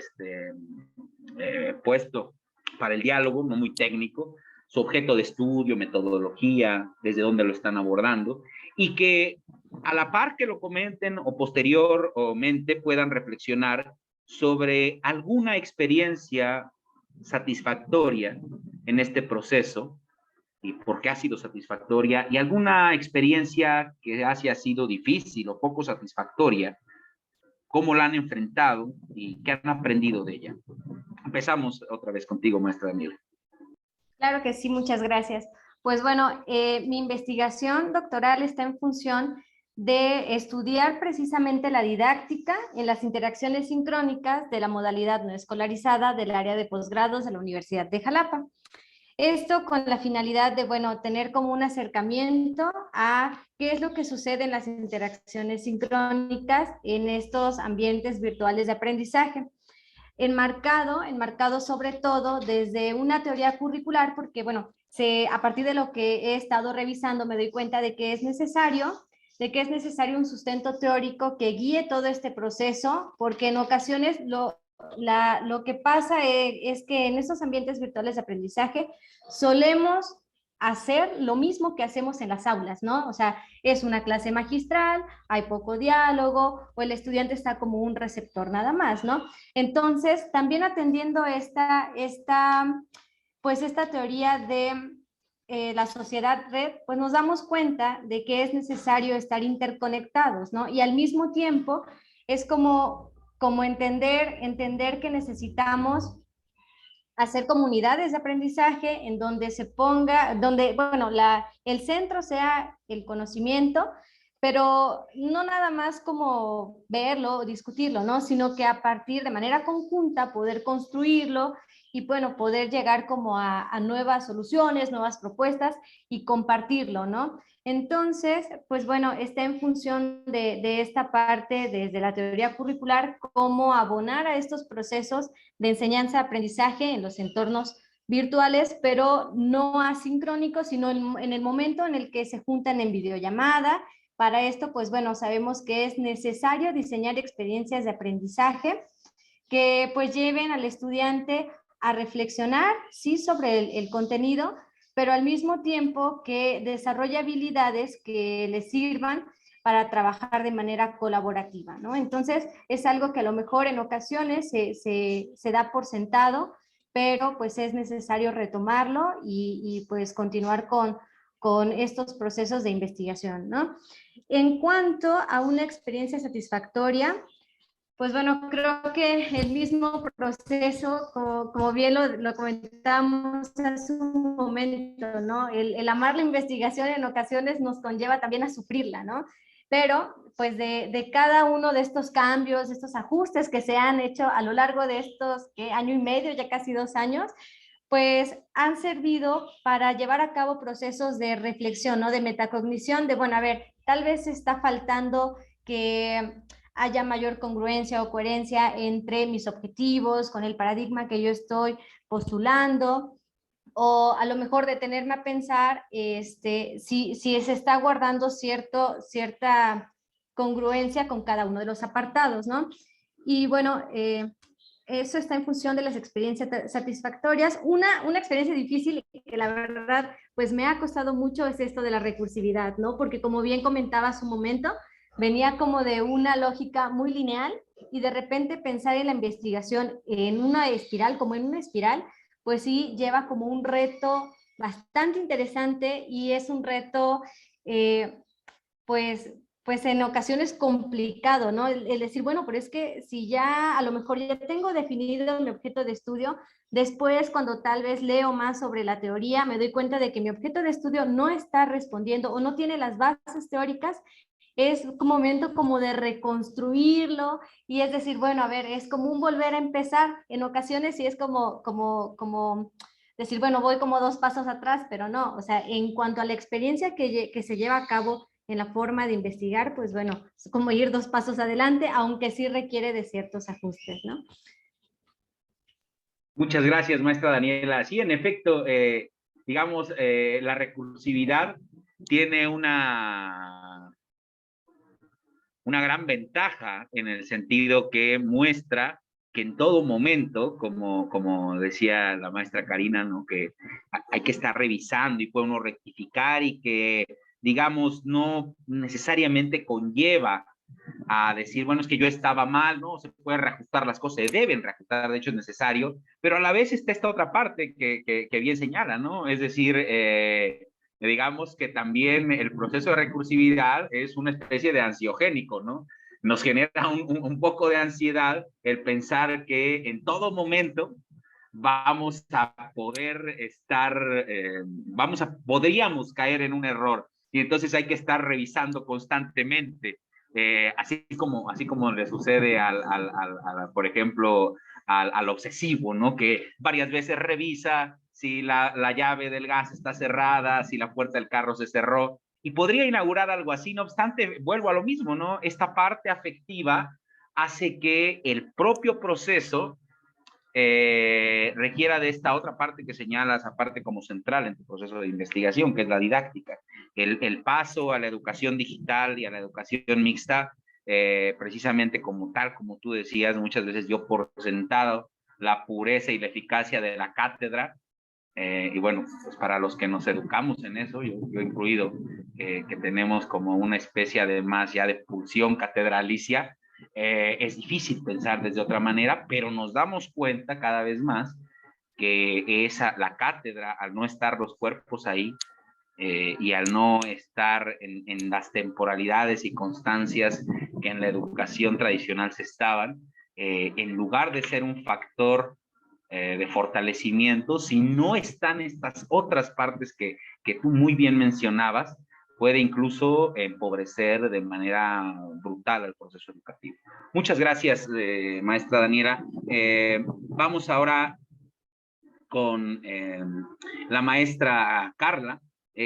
puesto para el diálogo, no muy técnico, su objeto de estudio, metodología, desde dónde lo están abordando, y que a la par que lo comenten o posteriormente puedan reflexionar sobre alguna experiencia satisfactoria en este proceso, y por qué ha sido satisfactoria, y alguna experiencia que haya sido difícil o poco satisfactoria, cómo la han enfrentado y qué han aprendido de ella. Empezamos otra vez contigo, maestra Daniela. Claro que sí, muchas gracias. Pues bueno, mi investigación doctoral está en función de estudiar precisamente la didáctica en las interacciones sincrónicas de la modalidad no escolarizada del área de posgrados de la Universidad de Jalapa. Esto con la finalidad de, bueno, tener como un acercamiento a qué es lo que sucede en las interacciones sincrónicas en estos ambientes virtuales de aprendizaje. Enmarcado sobre todo desde una teoría curricular, porque, bueno, a partir de lo que he estado revisando me doy cuenta de que es necesario un sustento teórico que guíe todo este proceso, porque en ocasiones lo que pasa es que en estos ambientes virtuales de aprendizaje solemos hacer lo mismo que hacemos en las aulas, ¿no? O sea, es una clase magistral, hay poco diálogo, o el estudiante está como un receptor nada más, ¿no? Entonces, también atendiendo pues esta teoría de la sociedad red, pues nos damos cuenta de que es necesario estar interconectados, ¿no? Y al mismo tiempo es como entender que necesitamos hacer comunidades de aprendizaje en donde bueno, el centro sea el conocimiento, pero no nada más como verlo o discutirlo, ¿no? Sino que a partir de manera conjunta poder construirlo y, bueno, poder llegar como a nuevas soluciones, nuevas propuestas y compartirlo, ¿no? Entonces, pues bueno, está en función de esta parte desde la teoría curricular, cómo abonar a estos procesos de enseñanza-aprendizaje en los entornos virtuales, pero no asincrónicos, sino en el momento en el que se juntan en videollamada. Para esto, pues bueno, sabemos que es necesario diseñar experiencias de aprendizaje que pues lleven al estudiante a reflexionar, sí, sobre el contenido, pero al mismo tiempo que desarrolle habilidades que le sirvan para trabajar de manera colaborativa, ¿no? Entonces, es algo que a lo mejor en ocasiones se da por sentado, pero pues es necesario retomarlo y pues continuar con estos procesos de investigación, ¿no? En cuanto a una experiencia satisfactoria, pues bueno, creo que el mismo proceso, como bien lo comentamos hace un momento, ¿no? El amar la investigación en ocasiones nos conlleva también a sufrirla, ¿no? Pero pues de cada uno de estos cambios, de estos ajustes que se han hecho a lo largo de estos año y medio, ya casi 2 años, pues han servido para llevar a cabo procesos de reflexión, ¿no? De metacognición, de, bueno, a ver, tal vez está faltando que haya mayor congruencia o coherencia entre mis objetivos, con el paradigma que yo estoy postulando, o a lo mejor detenerme a pensar si se está guardando cierta congruencia con cada uno de los apartados, ¿no? Y bueno, eso está en función de las experiencias satisfactorias. Una experiencia difícil que la verdad pues me ha costado mucho es esto de la recursividad, ¿no? Porque como bien comentaba hace un momento, venía como de una lógica muy lineal y de repente pensar en la investigación en una espiral, como en una espiral, pues sí lleva como un reto bastante interesante y es un reto pues en ocasiones complicado, ¿no? El decir, bueno, pero es que si ya a lo mejor ya tengo definido mi objeto de estudio, después cuando tal vez leo más sobre la teoría, me doy cuenta de que mi objeto de estudio no está respondiendo o no tiene las bases teóricas, es un momento como de reconstruirlo y es decir, bueno, a ver, es como un volver a empezar en ocasiones y es como decir, bueno, voy como 2 pasos atrás, pero no, o sea, en cuanto a la experiencia que se lleva a cabo en la forma de investigar, pues bueno, es como ir 2 pasos adelante, aunque sí requiere de ciertos ajustes, ¿no? Muchas gracias, maestra Daniela. Sí, en efecto, digamos, la recursividad tiene una gran ventaja en el sentido que muestra que en todo momento, como decía la maestra Karina, ¿no? Que hay que estar revisando y puede uno rectificar y que, digamos, no necesariamente conlleva a decir, bueno, es que yo estaba mal, ¿no? Se puede reajustar las cosas, se deben reajustar, de hecho es necesario, pero a la vez está esta otra parte que bien señala, ¿no? Es decir, digamos que también el proceso de recursividad es una especie de ansiogénico, ¿no? Nos genera un poco de ansiedad el pensar que en todo momento vamos a poder estar, podríamos caer en un error y entonces hay que estar revisando constantemente. Así como le sucede por ejemplo, al obsesivo, ¿no? Que varias veces revisa si la llave del gas está cerrada, si la puerta del carro se cerró, y podría inaugurar algo así. No obstante, vuelvo a lo mismo, ¿no? Esta parte afectiva hace que el propio proceso requiera de esta otra parte que señalas, aparte como central en tu proceso de investigación, que es la didáctica. El paso a la educación digital y a la educación mixta, precisamente como tal, como tú decías, muchas veces yo por sentado la pureza y la eficacia de la cátedra, y bueno, pues para los que nos educamos en eso, yo incluido, que tenemos como una especie además ya de pulsión catedralicia, es difícil pensar desde otra manera, pero nos damos cuenta cada vez más que la cátedra, al no estar los cuerpos ahí, y al no estar en las temporalidades y constancias que en la educación tradicional se estaban, en lugar de ser un factor de fortalecimiento, si no están estas otras partes que tú muy bien mencionabas, puede incluso empobrecer de manera brutal el proceso educativo. Muchas gracias, maestra Daniela. Vamos ahora con la maestra Carla,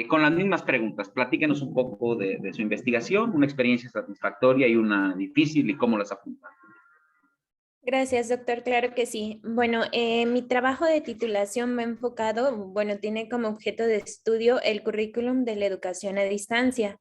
con las mismas preguntas. Platíquenos un poco de su investigación, una experiencia satisfactoria y una difícil, y cómo las apunta. Gracias, doctor. Claro que sí. Bueno, mi trabajo de titulación me ha enfocado, bueno, tiene como objeto de estudio el currículum de la educación a distancia.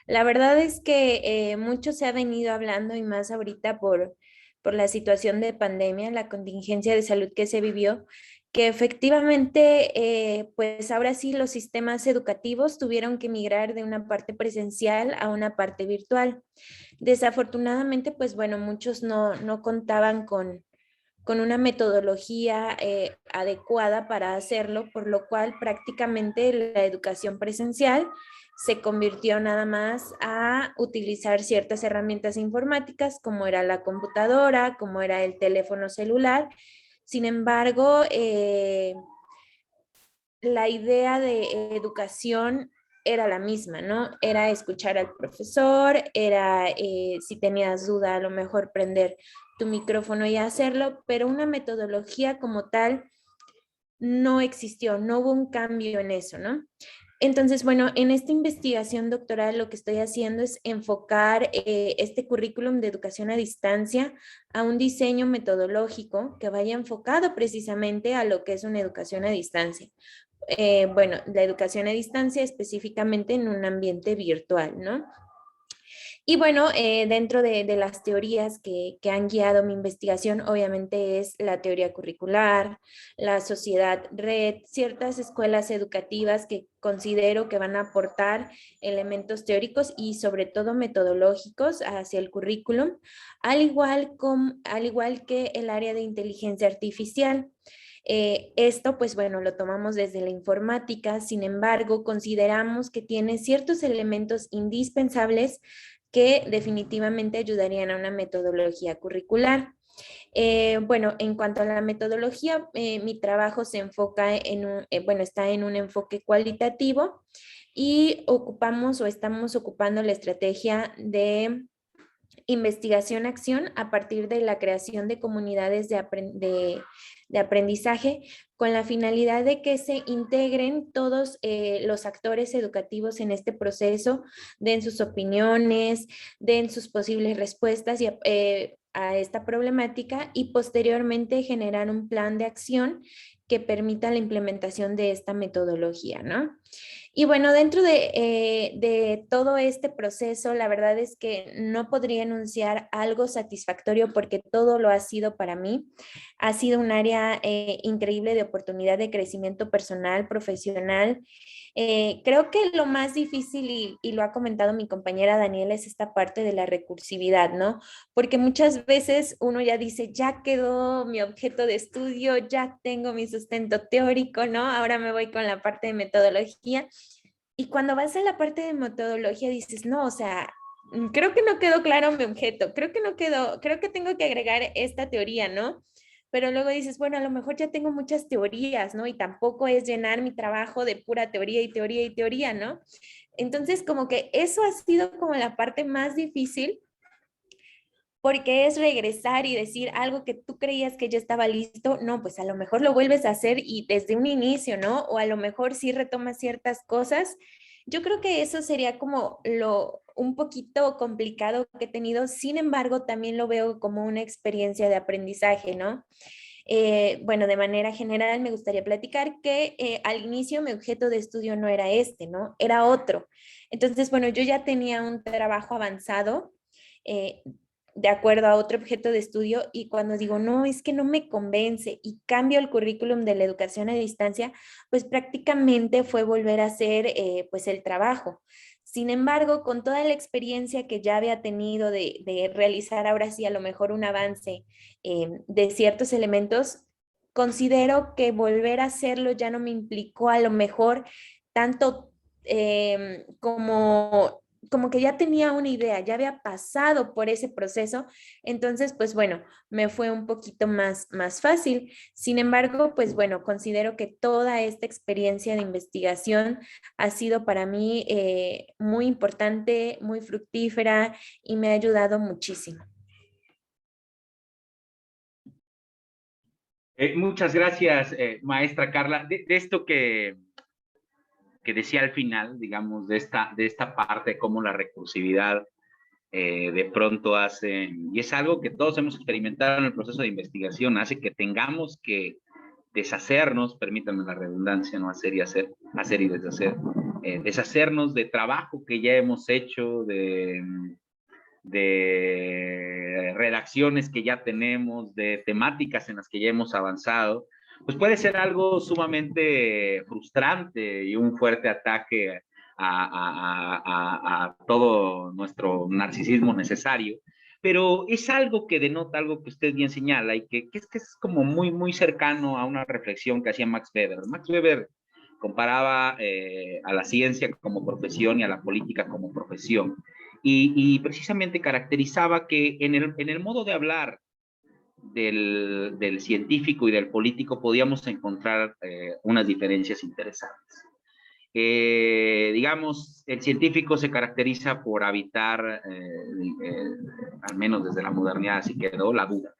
La verdad es que mucho se ha venido hablando y más ahorita por la situación de pandemia, la contingencia de salud que se vivió, que efectivamente, pues ahora sí los sistemas educativos tuvieron que migrar de una parte presencial a una parte virtual. Desafortunadamente, pues bueno, muchos no contaban con una metodología adecuada para hacerlo, por lo cual prácticamente la educación presencial se convirtió nada más a utilizar ciertas herramientas informáticas como era la computadora, como era el teléfono celular. Sin embargo, la idea de educación era la misma, ¿no? Era escuchar al profesor, era si tenías duda, a lo mejor prender tu micrófono y hacerlo, pero una metodología como tal no existió, no hubo un cambio en eso, ¿no? Entonces, bueno, en esta investigación doctoral lo que estoy haciendo es enfocar este currículum de educación a distancia a un diseño metodológico que vaya enfocado precisamente a lo que es una educación a distancia. Bueno, la educación a distancia específicamente en un ambiente virtual, ¿no? Y bueno, dentro de las teorías que han guiado mi investigación, obviamente es la teoría curricular, la sociedad red, ciertas escuelas educativas que considero que van a aportar elementos teóricos y sobre todo metodológicos hacia el currículum, al igual que el área de inteligencia artificial. Esto, pues bueno, lo tomamos desde la informática, sin embargo, consideramos que tiene ciertos elementos indispensables que definitivamente ayudarían a una metodología curricular. Bueno, en cuanto a la metodología, mi trabajo se enfoca bueno, está en un enfoque cualitativo y ocupamos o estamos ocupando la estrategia de investigación-acción a partir de la creación de comunidades de aprendizaje con la finalidad de que se integren todos los actores educativos en este proceso, den sus opiniones, den sus posibles respuestas a esta problemática y posteriormente generar un plan de acción que permita la implementación de esta metodología, ¿no? Y bueno, dentro de todo este proceso, la verdad es que no podría enunciar algo satisfactorio porque todo lo ha sido para mí. Ha sido un área increíble de oportunidad de crecimiento personal, profesional. Creo que lo más difícil, y lo ha comentado mi compañera Daniela, es esta parte de la recursividad, ¿no? Porque muchas veces uno ya dice, ya quedó mi objeto de estudio, ya tengo mi sustento teórico, ¿no? Ahora me voy con la parte de metodología. Y cuando vas a la parte de metodología dices, no, o sea, creo que no quedó claro mi objeto, creo que no quedó, creo que tengo que agregar esta teoría, ¿no? Pero luego dices, bueno, a lo mejor ya tengo muchas teorías, ¿no? Y tampoco es llenar mi trabajo de pura teoría y teoría y teoría, ¿no? Entonces, como que eso ha sido como la parte más difícil porque es regresar y decir algo que tú creías que ya estaba listo, no, pues a lo mejor lo vuelves a hacer y desde un inicio, ¿no? O a lo mejor sí retomas ciertas cosas. Yo creo que eso sería como lo un poquito complicado que he tenido, sin embargo, también lo veo como una experiencia de aprendizaje, ¿no? Bueno, de manera general me gustaría platicar que al inicio mi objeto de estudio no era este, ¿no? Era otro. Entonces, bueno, yo ya tenía un trabajo avanzado eh, de acuerdo a otro objeto de estudio y cuando digo, no, es que no me convence y cambio el currículum de la educación a distancia, pues prácticamente fue volver a hacer pues el trabajo. Sin embargo, con toda la experiencia que ya había tenido de realizar ahora sí a lo mejor un avance de ciertos elementos, considero que volver a hacerlo ya no me implicó a lo mejor tanto como que ya tenía una idea, ya había pasado por ese proceso, entonces pues bueno, me fue un poquito más fácil. Sin embargo, pues bueno, considero que toda esta experiencia de investigación ha sido para mí muy importante, muy fructífera y me ha ayudado muchísimo. Muchas gracias, maestra Carla. De esto que decía al final, digamos, de esta parte, cómo la recursividad de pronto hace, y es algo que todos hemos experimentado en el proceso de investigación, hace que tengamos que deshacernos, permítanme la redundancia, no hacer y hacer, hacer y deshacer, deshacernos de trabajo que ya hemos hecho, de redacciones que ya tenemos, de temáticas en las que ya hemos avanzado, pues puede ser algo sumamente frustrante y un fuerte ataque a todo nuestro narcisismo necesario, pero es algo que denota algo que usted bien señala y que es como muy cercano a una reflexión que hacía Max Weber. Max Weber comparaba a la ciencia como profesión y a la política como profesión. Y precisamente caracterizaba que en el modo de hablar del científico y del político podíamos encontrar unas diferencias interesantes. Digamos, el científico se caracteriza por habitar, al menos desde la modernidad así quedó, la duda.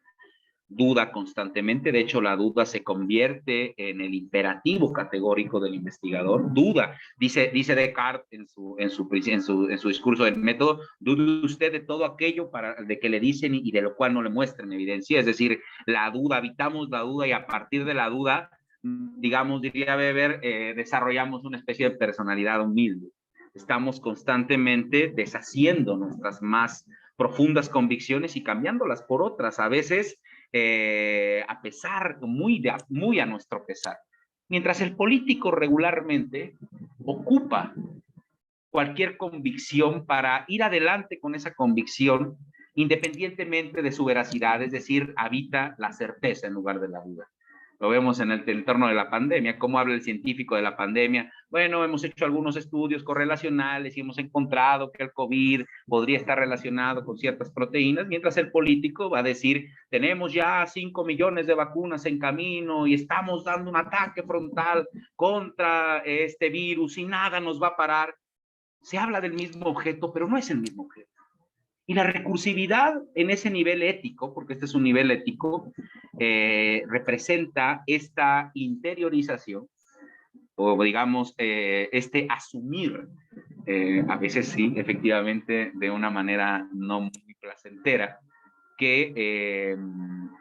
Duda constantemente, de hecho la duda se convierte en el imperativo categórico del investigador, duda, dice Descartes en su discurso del método, dude usted de todo aquello de que le dicen y de lo cual no le muestren evidencia, es decir, la duda, habitamos la duda y a partir de la duda, digamos, diría Weber, desarrollamos una especie de personalidad humilde, estamos constantemente deshaciendo nuestras más profundas convicciones y cambiándolas por otras, a veces a pesar, muy a nuestro pesar. Mientras el político regularmente ocupa cualquier convicción para ir adelante con esa convicción, independientemente de su veracidad, es decir, habita la certeza en lugar de la duda. Lo vemos en el entorno de la pandemia, cómo habla el científico de la pandemia. Bueno, hemos hecho algunos estudios correlacionales y hemos encontrado que el COVID podría estar relacionado con ciertas proteínas, mientras el político va a decir, tenemos ya 5 millones de vacunas en camino y estamos dando un ataque frontal contra este virus y nada nos va a parar. Se habla del mismo objeto, pero no es el mismo objeto. Y la recursividad en ese nivel ético, porque este es un nivel ético, representa esta interiorización, o digamos, este asumir, a veces sí, efectivamente, de una manera no muy placentera, que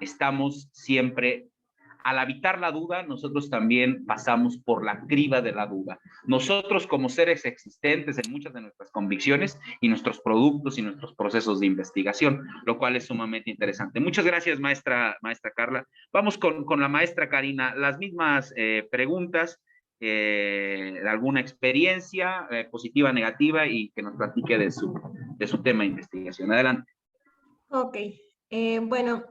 estamos siempre, al habitar la duda, nosotros también pasamos por la criba de la duda. Nosotros como seres existentes en muchas de nuestras convicciones y nuestros productos y nuestros procesos de investigación, lo cual es sumamente interesante. Muchas gracias, maestra Carla. Vamos con la maestra Karina. Las mismas preguntas, alguna experiencia positiva, negativa y que nos platique de su tema de investigación. Adelante. Ok, bueno,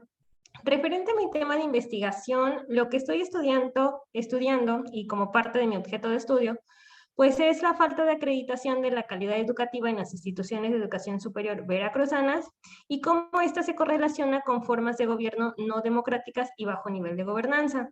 referente a mi tema de investigación, lo que estoy estudiando y como parte de mi objeto de estudio, pues es la falta de acreditación de la calidad educativa en las instituciones de educación superior veracruzanas y cómo esta se correlaciona con formas de gobierno no democráticas y bajo nivel de gobernanza.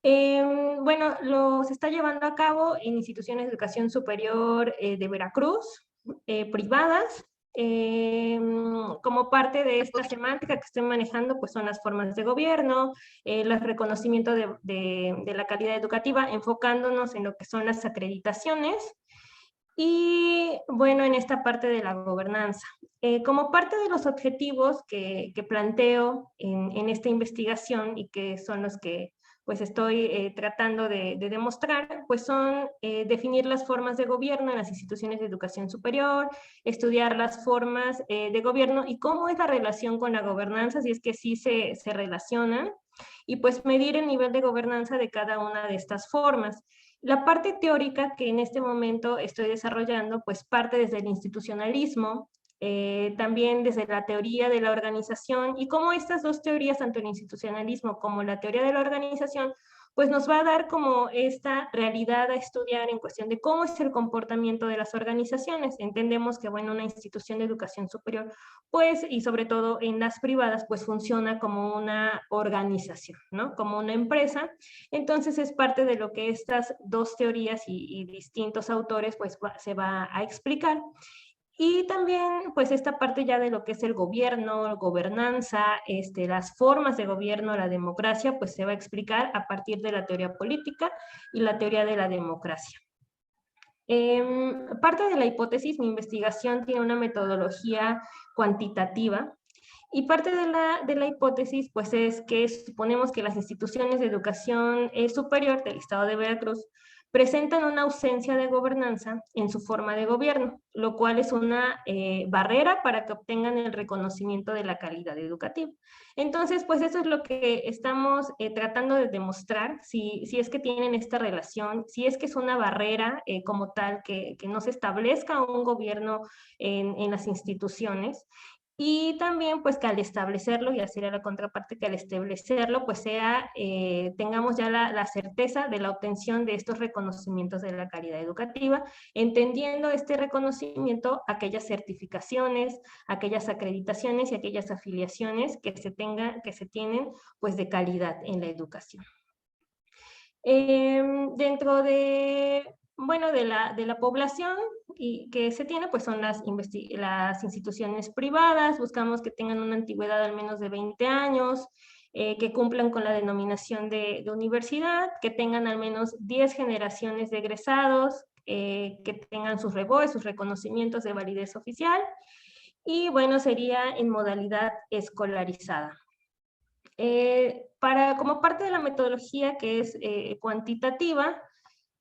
Bueno, se está llevando a cabo en instituciones de educación superior de Veracruz, privadas, como parte de esta semántica que estoy manejando, pues son las formas de gobierno, el reconocimiento de la calidad educativa, enfocándonos en lo que son las acreditaciones, y bueno, en esta parte de la gobernanza. Como parte de los objetivos que planteo en esta investigación y que son los que pues estoy tratando de demostrar, pues son definir las formas de gobierno en las instituciones de educación superior, estudiar las formas de gobierno y cómo es la relación con la gobernanza, si es que sí se relacionan, y pues medir el nivel de gobernanza de cada una de estas formas. La parte teórica que en este momento estoy desarrollando, pues parte desde el institucionalismo, también desde la teoría de la organización, y cómo estas dos teorías, tanto el institucionalismo como la teoría de la organización, pues nos va a dar como esta realidad a estudiar en cuestión de cómo es el comportamiento de las organizaciones. Entendemos que, bueno, una institución de educación superior, pues, y sobre todo en las privadas, pues funciona como una organización, ¿no? Como una empresa. Entonces es parte de lo que estas dos teorías y distintos autores, pues, se va a explicar. Y también, pues, esta parte ya de lo que es el gobierno, gobernanza, las formas de gobierno, la democracia, pues se va a explicar a partir de la teoría política y la teoría de la democracia. Parte de la hipótesis, mi investigación tiene una metodología cuantitativa, y parte de la hipótesis, pues, es que suponemos que las instituciones de educación superior del Estado de Veracruz presentan una ausencia de gobernanza en su forma de gobierno, lo cual es una barrera para que obtengan el reconocimiento de la calidad educativa. Entonces, pues eso es lo que estamos tratando de demostrar, si es que tienen esta relación, si es que es una barrera como tal, que no se establezca un gobierno en las instituciones. Y también, pues, que al establecerlo, y así era la contraparte, que al establecerlo, pues tengamos ya la certeza de la obtención de estos reconocimientos de la calidad educativa, entendiendo este reconocimiento aquellas certificaciones, aquellas acreditaciones y aquellas afiliaciones que se tienen, pues, de calidad en la educación. Dentro de, bueno, de la población y que se tiene, pues son las instituciones privadas. Buscamos que tengan una antigüedad de al menos de 20 años, que cumplan con la denominación de universidad, que tengan al menos 10 generaciones de egresados, que tengan sus REBOE, sus reconocimientos de validez oficial, y bueno, sería en modalidad escolarizada. Como parte de la metodología que es cuantitativa,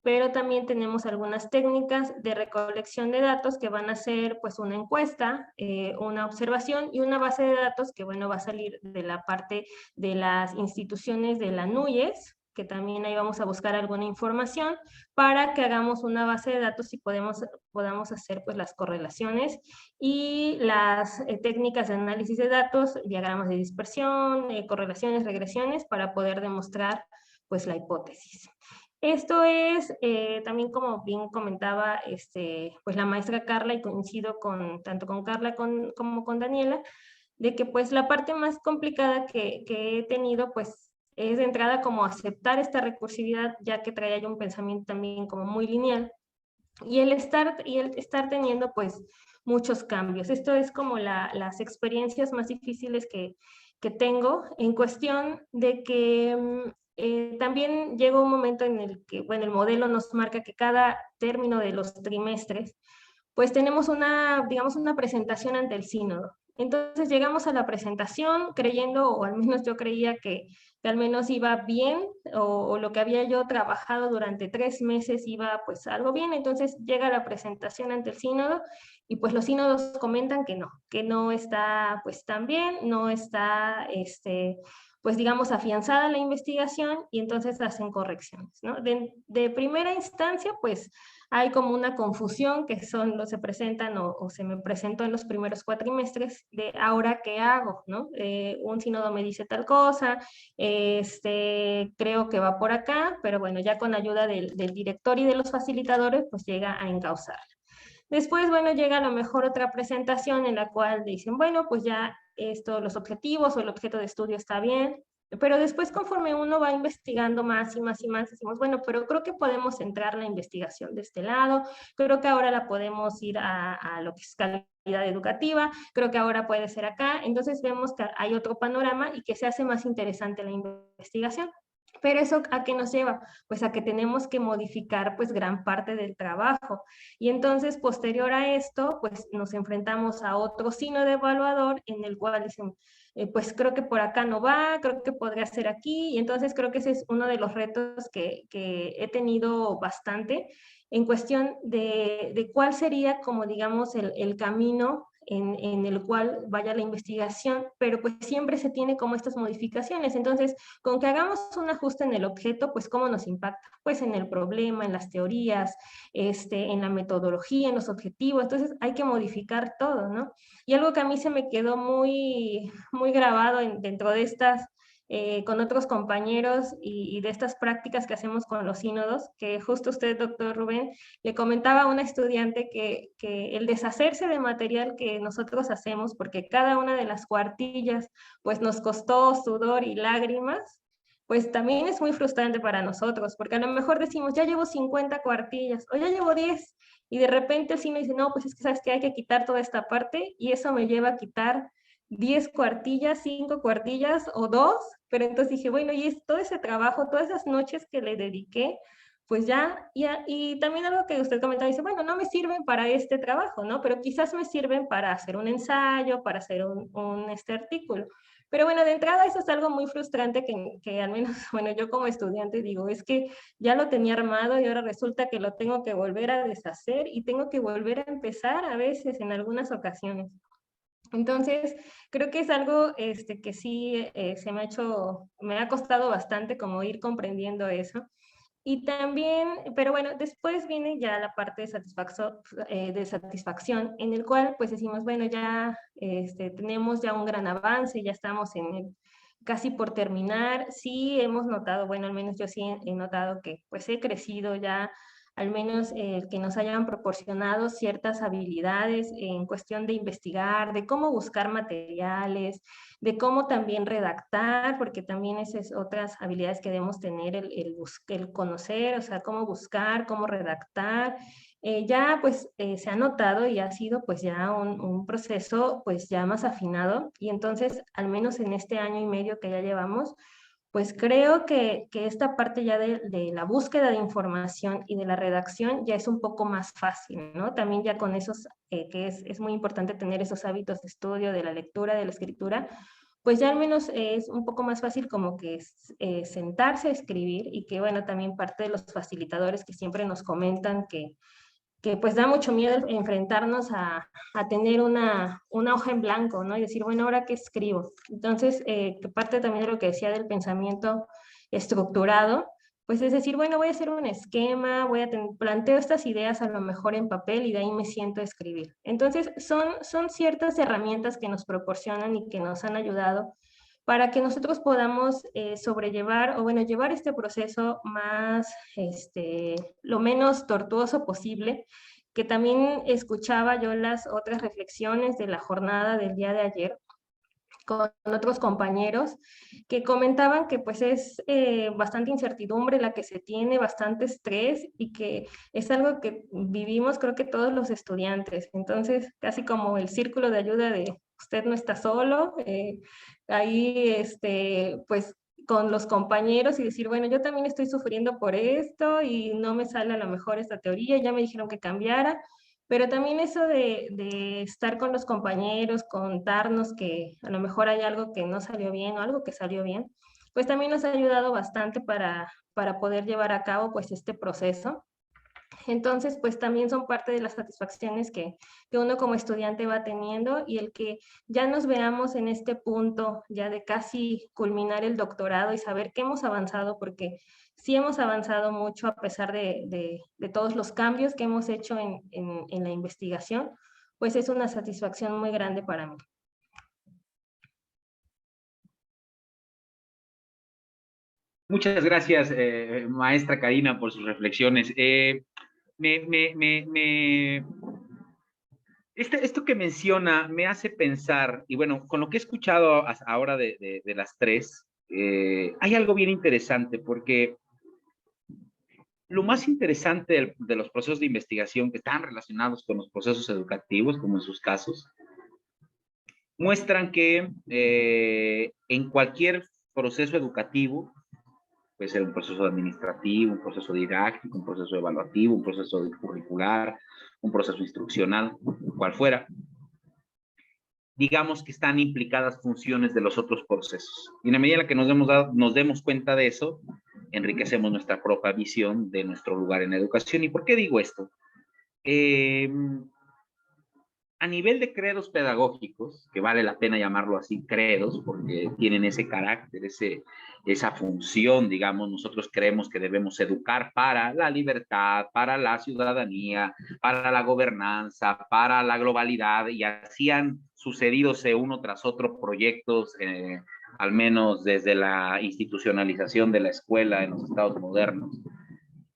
pero también tenemos algunas técnicas de recolección de datos que van a ser, pues, una encuesta, una observación y una base de datos que, bueno, va a salir de la parte de las instituciones de la NUYES, que también ahí vamos a buscar alguna información para que hagamos una base de datos y podamos hacer, pues, las correlaciones y las técnicas de análisis de datos, diagramas de dispersión, correlaciones, regresiones, para poder demostrar, pues, la hipótesis. Esto es, también como bien comentaba pues la maestra Carla, y coincido tanto con Carla como con Daniela, de que pues la parte más complicada que he tenido, pues, es de entrada como aceptar esta recursividad, ya que traía yo un pensamiento también como muy lineal, y el estar teniendo, pues, muchos cambios. Esto es como las experiencias más difíciles que tengo, en cuestión de que también llega un momento en el que, bueno, el modelo nos marca que cada término de los trimestres, pues tenemos digamos, una presentación ante el sínodo. Entonces llegamos a la presentación creyendo, o al menos yo creía que al menos iba bien, o lo que había yo trabajado durante 3 meses iba, pues, algo bien. Entonces llega la presentación ante el sínodo y pues los sínodos comentan que no está, pues, tan bien, no está, pues, digamos, afianzada la investigación, y entonces hacen correcciones, ¿no? De primera instancia, pues, hay como una confusión que se presentan o se me presentó en los primeros cuatrimestres de ahora qué hago, ¿no? Un sínodo me dice tal cosa, creo que va por acá, pero bueno, ya con ayuda del director y de los facilitadores, pues llega a encauzar. Después, bueno, llega a lo mejor otra presentación en la cual dicen, bueno, pues ya los objetivos o el objeto de estudio está bien, Pero después, conforme uno va investigando más y más y más, decimos, bueno, pero creo que podemos centrar la investigación de este lado, creo que ahora la podemos ir a lo que es calidad educativa, creo que ahora puede ser acá. Entonces vemos que hay otro panorama y que se hace más interesante la investigación. Pero eso, ¿a qué nos lleva? Pues a que tenemos que modificar pues gran parte del trabajo. Y entonces, posterior a esto, pues nos enfrentamos a otro sínodo evaluador en el cual dicen, pues creo que por acá no va, creo que podría ser aquí. Y entonces creo que ese es uno de los retos que he tenido bastante en cuestión de cuál sería, como digamos, el camino en el cual vaya la investigación, pero pues siempre se tiene como estas modificaciones. Entonces, con que hagamos un ajuste en el objeto, pues ¿cómo nos impacta? Pues en el problema, en las teorías, en la metodología, en los objetivos. Entonces hay que modificar todo, ¿no? Y algo que a mí se me quedó muy, muy grabado dentro de estas con otros compañeros y de estas prácticas que hacemos con los sínodos, que justo usted, doctor Rubén, le comentaba a una estudiante que el deshacerse de material que nosotros hacemos, porque cada una de las cuartillas pues nos costó sudor y lágrimas, pues también es muy frustrante para nosotros, porque a lo mejor decimos, ya llevo 50 cuartillas o ya llevo 10, y de repente el cine dice, no, pues es que sabes que hay que quitar toda esta parte, y eso me lleva a quitar 10 cuartillas, 5 cuartillas o 2, pero entonces dije, bueno, y es todo ese trabajo, todas esas noches que le dediqué, pues ya, y también algo que usted comentaba, dice, bueno, no me sirven para este trabajo, ¿no? Pero quizás me sirven para hacer un ensayo, para hacer un artículo. Pero bueno, de entrada eso es algo muy frustrante que al menos, bueno, yo como estudiante digo, es que ya lo tenía armado y ahora resulta que lo tengo que volver a deshacer y tengo que volver a empezar a veces en algunas ocasiones. Entonces, creo que es algo que sí me ha costado bastante como ir comprendiendo eso. Y también, pero bueno, después viene ya la parte de satisfacción, en el cual pues decimos, bueno, ya tenemos ya un gran avance, ya estamos casi por terminar. Sí hemos notado, bueno, al menos yo sí he notado que pues he crecido ya, al menos que nos hayan proporcionado ciertas habilidades en cuestión de investigar, de cómo buscar materiales, de cómo también redactar, porque también esas otras habilidades que debemos tener, el conocer, o sea, cómo buscar, cómo redactar. Ya pues se ha notado y ha sido pues ya un proceso pues ya más afinado, y entonces al menos en este año y medio que ya llevamos, pues creo que esta parte ya de la búsqueda de información y de la redacción ya es un poco más fácil, ¿no? También ya con esos, que es muy importante tener esos hábitos de estudio, de la lectura, de la escritura, pues ya al menos es un poco más fácil como que sentarse a escribir, y que bueno, también parte de los facilitadores que siempre nos comentan que pues da mucho miedo enfrentarnos a tener una hoja en blanco, ¿no? Y decir, bueno, ¿ahora qué escribo? Entonces, que parte también de lo que decía del pensamiento estructurado, pues es decir, bueno, voy a hacer un esquema, planteo estas ideas a lo mejor en papel y de ahí me siento a escribir. Entonces, son ciertas herramientas que nos proporcionan y que nos han ayudado para que nosotros podamos sobrellevar o bueno, llevar este proceso más, lo menos tortuoso posible, que también escuchaba yo las otras reflexiones de la jornada del día de ayer con otros compañeros que comentaban que pues es bastante incertidumbre la que se tiene, bastante estrés, y que es algo que vivimos creo que todos los estudiantes. Entonces, casi como el círculo de ayuda de usted no está solo, ahí pues con los compañeros y decir, bueno, yo también estoy sufriendo por esto y no me sale a lo mejor esta teoría, ya me dijeron que cambiara. Pero también eso de estar con los compañeros, contarnos que a lo mejor hay algo que no salió bien o algo que salió bien, pues también nos ha ayudado bastante para poder llevar a cabo pues este proceso. Entonces, pues también son parte de las satisfacciones que uno como estudiante va teniendo, y el que ya nos veamos en este punto ya de casi culminar el doctorado y saber que hemos avanzado, porque sí hemos avanzado mucho a pesar de todos los cambios que hemos hecho en la investigación, pues es una satisfacción muy grande para mí. Muchas gracias, maestra Karina, por sus reflexiones. Esto que menciona me hace pensar, y bueno, con lo que he escuchado ahora de las tres, hay algo bien interesante, porque lo más interesante de los procesos de investigación que están relacionados con los procesos educativos, como en sus casos, muestran que en cualquier proceso educativo, puede ser un proceso administrativo, un proceso didáctico, un proceso evaluativo, un proceso curricular, un proceso instruccional, cual fuera, digamos que están implicadas funciones de los otros procesos. Y en la medida en la que nos demos cuenta de eso, enriquecemos nuestra propia visión de nuestro lugar en la educación. ¿Y por qué digo esto? A nivel de credos pedagógicos, que vale la pena llamarlo así, credos, porque tienen ese carácter, esa función, digamos, nosotros creemos que debemos educar para la libertad, para la ciudadanía, para la gobernanza, para la globalidad, y así han sucedidose uno tras otro proyectos, al menos desde la institucionalización de la escuela en los estados modernos.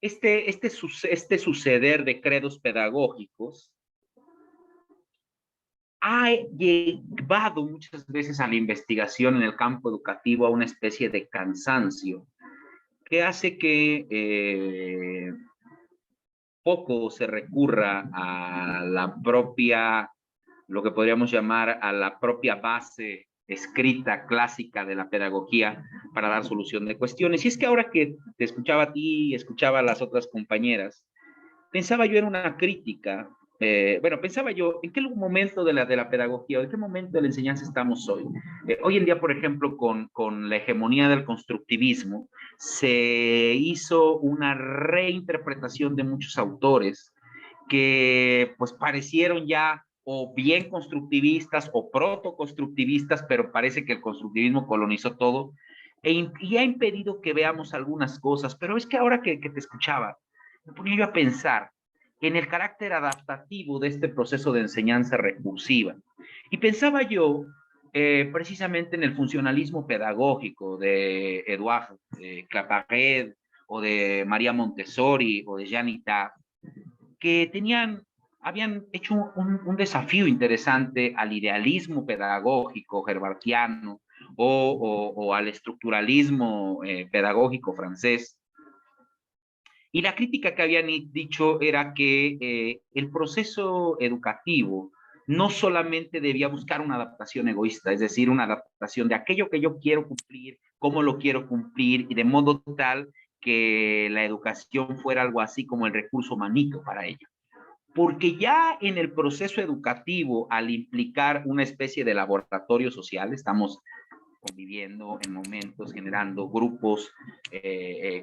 Este suceder de credos pedagógicos ha llevado muchas veces a la investigación en el campo educativo a una especie de cansancio que hace que poco se recurra a la propia, lo que podríamos llamar a la propia base escrita clásica de la pedagogía para dar solución de cuestiones. Y es que ahora que te escuchaba a ti y escuchaba a las otras compañeras, pensaba yo en una crítica. Pensaba yo, ¿en qué momento de la pedagogía, en qué momento de la enseñanza estamos hoy? Hoy en día, por ejemplo, con la hegemonía del constructivismo, se hizo una reinterpretación de muchos autores que pues parecieron ya o bien constructivistas o protoconstructivistas, pero parece que el constructivismo colonizó todo y ha impedido que veamos algunas cosas. Pero es que ahora que te escuchaba, me ponía yo a pensar en el carácter adaptativo de este proceso de enseñanza recursiva. Y pensaba yo precisamente en el funcionalismo pedagógico de Edouard Claparède o de María Montessori o de Jean Taft, que habían hecho un desafío interesante al idealismo pedagógico herbartiano o al estructuralismo pedagógico francés. Y la crítica que habían dicho era que el proceso educativo no solamente debía buscar una adaptación egoísta, es decir, una adaptación de aquello que yo quiero cumplir, cómo lo quiero cumplir, y de modo tal que la educación fuera algo así como el recurso manito para ello. Porque ya en el proceso educativo, al implicar una especie de laboratorio social, estamos conviviendo en momentos, generando grupos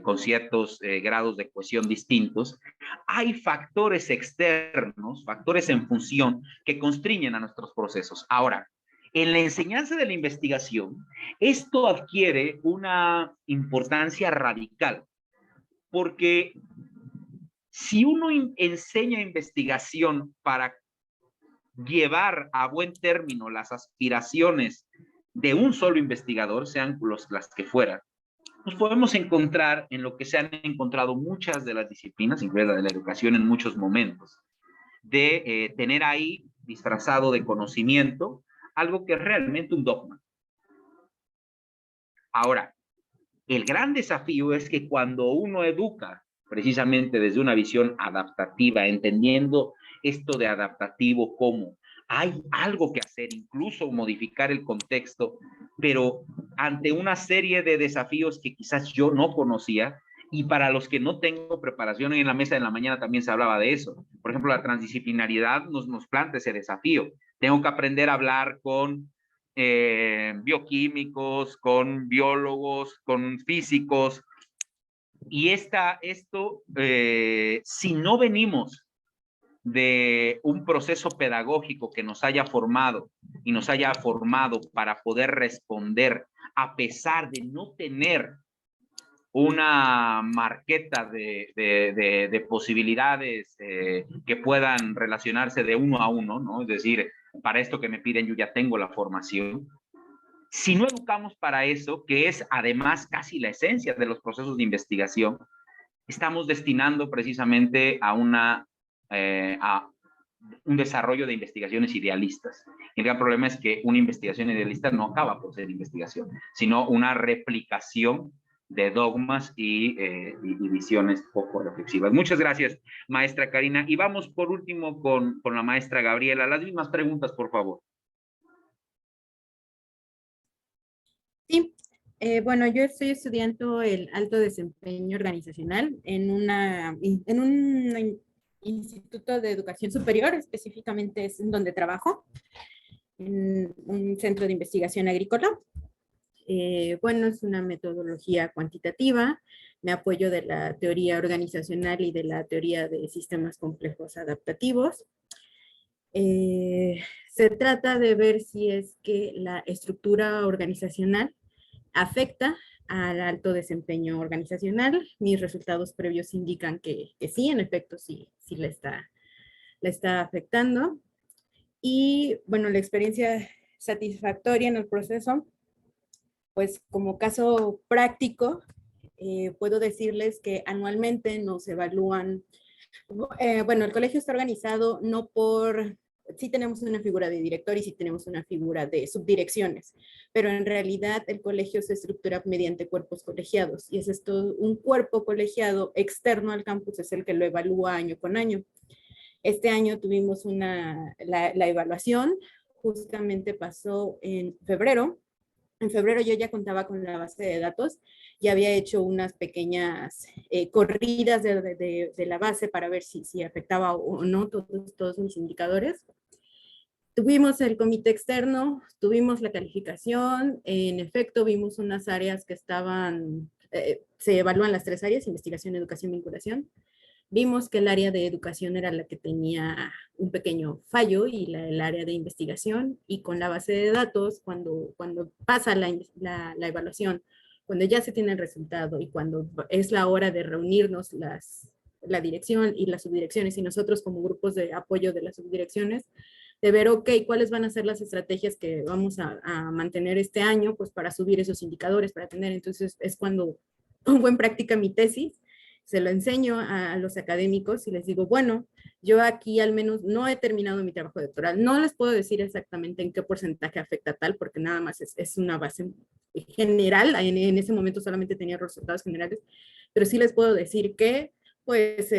con ciertos grados de cohesión distintos, hay factores externos, factores en función que constriñen a nuestros procesos. Ahora, en la enseñanza de la investigación, esto adquiere una importancia radical, porque si uno enseña investigación para llevar a buen término las aspiraciones de un solo investigador, sean las que fueran, nos podemos encontrar en lo que se han encontrado muchas de las disciplinas, incluida de la educación en muchos momentos, de tener ahí disfrazado de conocimiento algo que es realmente un dogma. Ahora, el gran desafío es que cuando uno educa precisamente desde una visión adaptativa, entendiendo esto de adaptativo como hay algo que hacer, incluso modificar el contexto, pero ante una serie de desafíos que quizás yo no conocía, y para los que no tengo preparación, en la mesa de la mañana también se hablaba de eso. Por ejemplo, la transdisciplinaridad nos plantea ese desafío. Tengo que aprender a hablar con bioquímicos, con biólogos, con físicos, y esto, si no venimos de un proceso pedagógico que nos haya formado y nos haya formado para poder responder a pesar de no tener una marqueta de posibilidades que puedan relacionarse de uno a uno, ¿no? Es decir, para esto que me piden yo ya tengo la formación. Si no educamos para eso, que es además casi la esencia de los procesos de investigación, estamos destinando precisamente a un desarrollo de investigaciones idealistas. El gran problema es que una investigación idealista no acaba por ser investigación, sino una replicación de dogmas y visiones poco reflexivas. Muchas gracias, maestra Karina. Y vamos por último con la maestra Gabriela. Las mismas preguntas, por favor. Sí, bueno, yo estoy estudiando el alto desempeño organizacional en un instituto de educación superior, específicamente es en donde trabajo, en un centro de investigación agrícola. Bueno, es una metodología cuantitativa, me apoyo de la teoría organizacional y de la teoría de sistemas complejos adaptativos. Se trata de ver si es que la estructura organizacional afecta al alto desempeño organizacional. Mis resultados previos indican que sí, en efecto, sí la está afectando. Y bueno, la experiencia satisfactoria en el proceso, pues como caso práctico, puedo decirles que anualmente nos evalúan, bueno, el colegio está organizado no por, sí tenemos una figura de director y sí tenemos una figura de subdirecciones, pero en realidad el colegio se estructura mediante cuerpos colegiados y es esto, un cuerpo colegiado externo al campus es el que lo evalúa año con año. Este año tuvimos la evaluación, justamente pasó en febrero. En febrero yo ya contaba con la base de datos, ya había hecho unas pequeñas corridas de la base para ver si afectaba o no todos mis indicadores. Tuvimos el comité externo, tuvimos la calificación, en efecto vimos unas áreas que estaban, se evalúan las 3 áreas, investigación, educación, vinculación. Vimos que el área de educación era la que tenía un pequeño fallo y el área de investigación, y con la base de datos, cuando pasa la evaluación, cuando ya se tiene el resultado y cuando es la hora de reunirnos la dirección y las subdirecciones y nosotros como grupos de apoyo de las subdirecciones, de ver, ok, cuáles van a ser las estrategias que vamos a mantener este año, pues para subir esos indicadores, para tener, entonces es cuando pongo en práctica mi tesis, se lo enseño a los académicos y les digo, bueno, yo aquí al menos no he terminado mi trabajo doctoral, no les puedo decir exactamente en qué porcentaje afecta tal, porque nada más es una base general, en ese momento solamente tenía resultados generales, pero sí les puedo decir que, pues,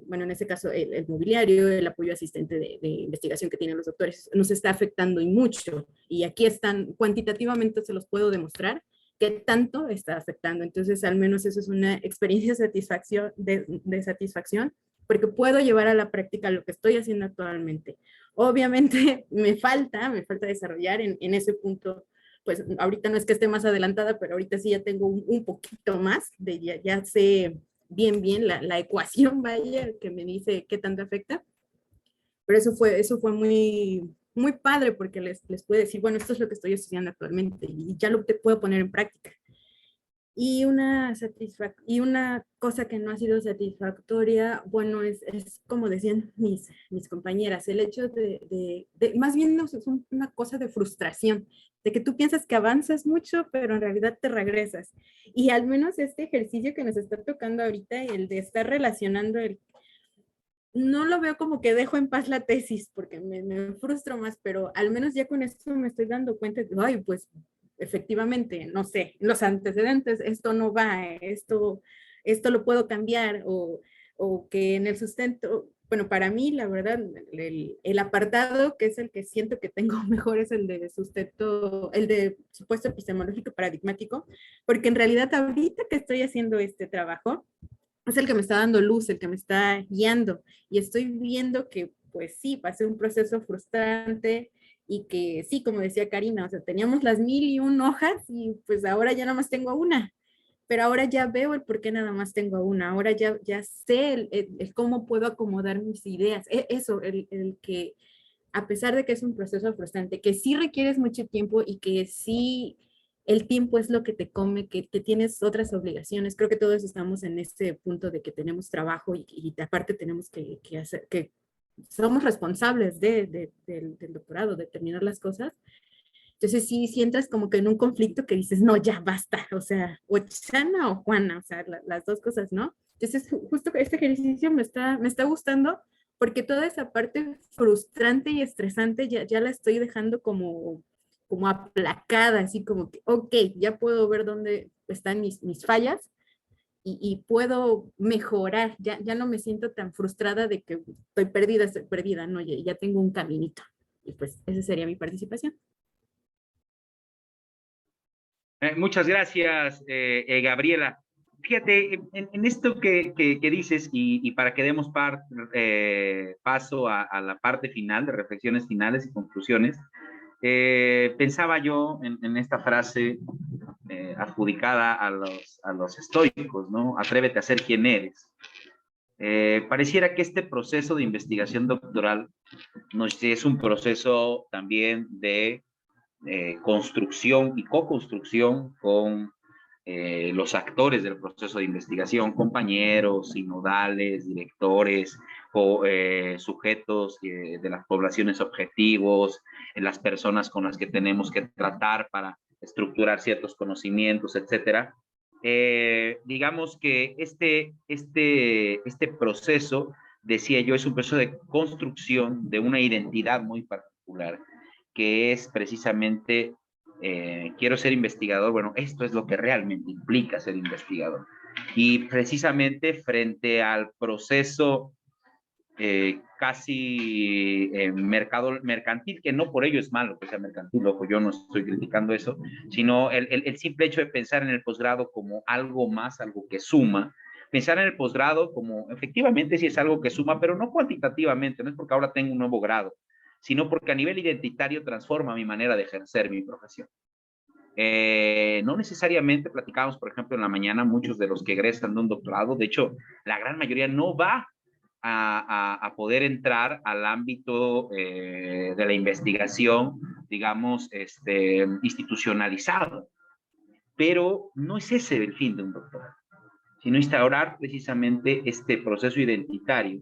bueno, en ese caso, el mobiliario, el apoyo asistente de investigación que tienen los doctores, nos está afectando y mucho, y aquí están, cuantitativamente se los puedo demostrar, qué tanto está afectando. Entonces, al menos eso es una experiencia de satisfacción, porque puedo llevar a la práctica lo que estoy haciendo actualmente. Obviamente, me falta desarrollar en ese punto, pues ahorita no es que esté más adelantada, pero ahorita sí ya tengo un poquito más, ya sé bien la ecuación, vaya, que me dice qué tanto afecta. Pero eso fue muy padre porque les puedo decir, bueno, esto es lo que estoy estudiando actualmente y ya lo puedo poner en práctica. Y una cosa que no ha sido satisfactoria, bueno, es como decían mis compañeras, el hecho más bien no, es una cosa de frustración, de que tú piensas que avanzas mucho, pero en realidad te regresas. Y al menos este ejercicio que nos está tocando ahorita, el de estar relacionando no lo veo como que dejo en paz la tesis porque me frustro más, pero al menos ya con esto me estoy dando cuenta de, ay, pues efectivamente, no sé, los antecedentes, esto no va, esto lo puedo cambiar, o que en el sustento, bueno, para mí, la verdad, el apartado que es el que siento que tengo mejor es el de sustento, el de supuesto epistemológico paradigmático, porque en realidad ahorita que estoy haciendo este trabajo, es el que me está dando luz, el que me está guiando, y estoy viendo que, pues sí, pasé un proceso frustrante, y que sí, como decía Karina, o sea, teníamos las 1001 hojas, y pues ahora ya nada más tengo una, pero ahora ya veo el por qué nada más tengo una, ahora ya sé el cómo puedo acomodar mis ideas, eso, el que a pesar de que es un proceso frustrante, que sí requieres mucho tiempo y que sí el tiempo es lo que te come, que tienes otras obligaciones. Creo que todos estamos en este punto de que tenemos trabajo y aparte tenemos que hacer, que somos responsables del doctorado, de terminar las cosas. Entonces sí entras como que en un conflicto que dices, no, ya basta, o sea, o Chana o Juana, o sea, las dos cosas, ¿no? Entonces justo este ejercicio me está gustando porque toda esa parte frustrante y estresante ya la estoy dejando como aplacada, así como que, ok, ya puedo ver dónde están mis fallas y puedo mejorar, ya no me siento tan frustrada de que estoy perdida, no, ya tengo un caminito. Y pues esa sería mi participación. Muchas gracias, Gabriela. Fíjate, en esto que dices y para que demos paso a la parte final de reflexiones finales y conclusiones, pensaba yo en esta frase adjudicada a los estoicos, ¿no? Atrévete a ser quien eres. Pareciera que este proceso de investigación doctoral es un proceso también de construcción y co-construcción con los actores del proceso de investigación, compañeros, sinodales, directores, sujetos de las poblaciones objetivos, las personas con las que tenemos que tratar para estructurar ciertos conocimientos, etcétera. Digamos que este proceso, decía yo, es un proceso de construcción de una identidad muy particular, que es precisamente, quiero ser investigador. Bueno, esto es lo que realmente implica ser investigador. Y precisamente frente al proceso casi mercantil, que no por ello es malo que sea mercantil, ojo, yo no estoy criticando eso, sino el simple hecho de pensar en el posgrado como algo más, algo que suma, pensar en el posgrado como efectivamente sí es algo que suma, pero no cuantitativamente, no es porque ahora tengo un nuevo grado, sino porque a nivel identitario transforma mi manera de ejercer mi profesión. No necesariamente platicamos, por ejemplo, en la mañana, muchos de los que egresan de un doctorado, de hecho, la gran mayoría no va a poder entrar al ámbito de la investigación, digamos, institucionalizado. Pero no es ese el fin de un doctorado, sino instaurar precisamente este proceso identitario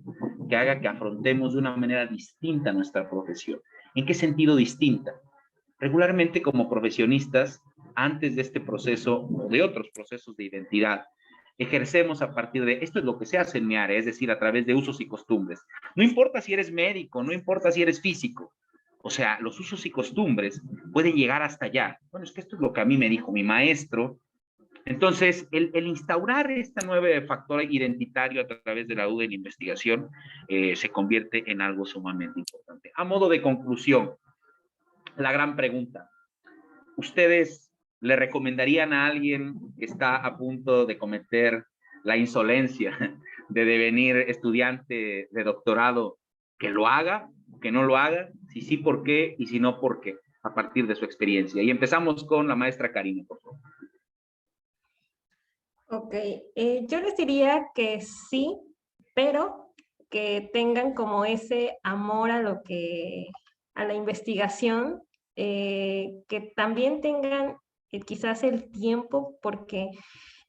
que haga que afrontemos de una manera distinta nuestra profesión. ¿En qué sentido distinta? Regularmente como profesionistas, antes de este proceso o de otros procesos de identidad, ejercemos a partir de, esto es lo que se hace en mi área, es decir, a través de usos y costumbres. No importa si eres médico, no importa si eres físico, o sea, los usos y costumbres pueden llegar hasta allá. Bueno, es que esto es lo que a mí me dijo mi maestro. Entonces, el instaurar este nuevo factor identitario a través de la duda en la investigación se convierte en algo sumamente importante. A modo de conclusión, la gran pregunta, ¿ustedes le recomendarían a alguien que está a punto de cometer la insolencia de devenir estudiante de doctorado que lo haga, que no lo haga? Si sí, ¿por qué? Y si no, ¿por qué? A partir de su experiencia. Y empezamos con la maestra Karina, por favor. Ok, yo les diría que sí, pero que tengan como ese amor a a la investigación, que también tengan quizás el tiempo, porque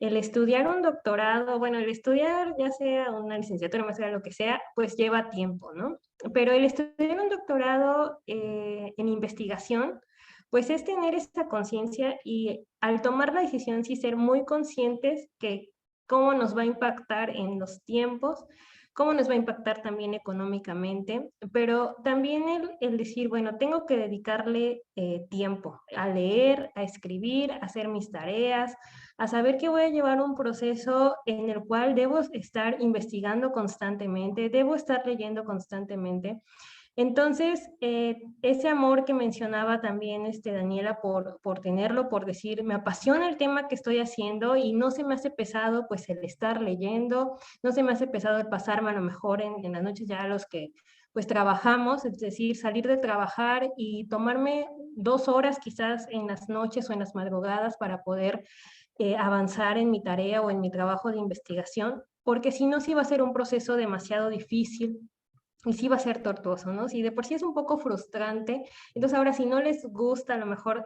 el estudiar un doctorado, bueno, el estudiar ya sea una licenciatura, más sea lo que sea, pues lleva tiempo, ¿no? Pero el estudiar un doctorado en investigación, pues es tener esta conciencia y al tomar la decisión sí ser muy conscientes que cómo nos va a impactar en los tiempos, cómo nos va a impactar también económicamente, pero también el decir, bueno, tengo que dedicarle tiempo a leer, a escribir, a hacer mis tareas, a saber que voy a llevar un proceso en el cual debo estar investigando constantemente, debo estar leyendo constantemente. Entonces, ese amor que mencionaba también Daniela por tenerlo, por decir, me apasiona el tema que estoy haciendo y no se me hace pesado pues el estar leyendo, no se me hace pesado el pasarme a lo mejor en las noches ya los que pues trabajamos, es decir, salir de trabajar y tomarme 2 horas quizás en las noches o en las madrugadas para poder avanzar en mi tarea o en mi trabajo de investigación, porque si no, sí va a ser un proceso demasiado difícil y sí va a ser tortuoso, ¿no? Si de por sí es un poco frustrante, entonces ahora si no les gusta a lo mejor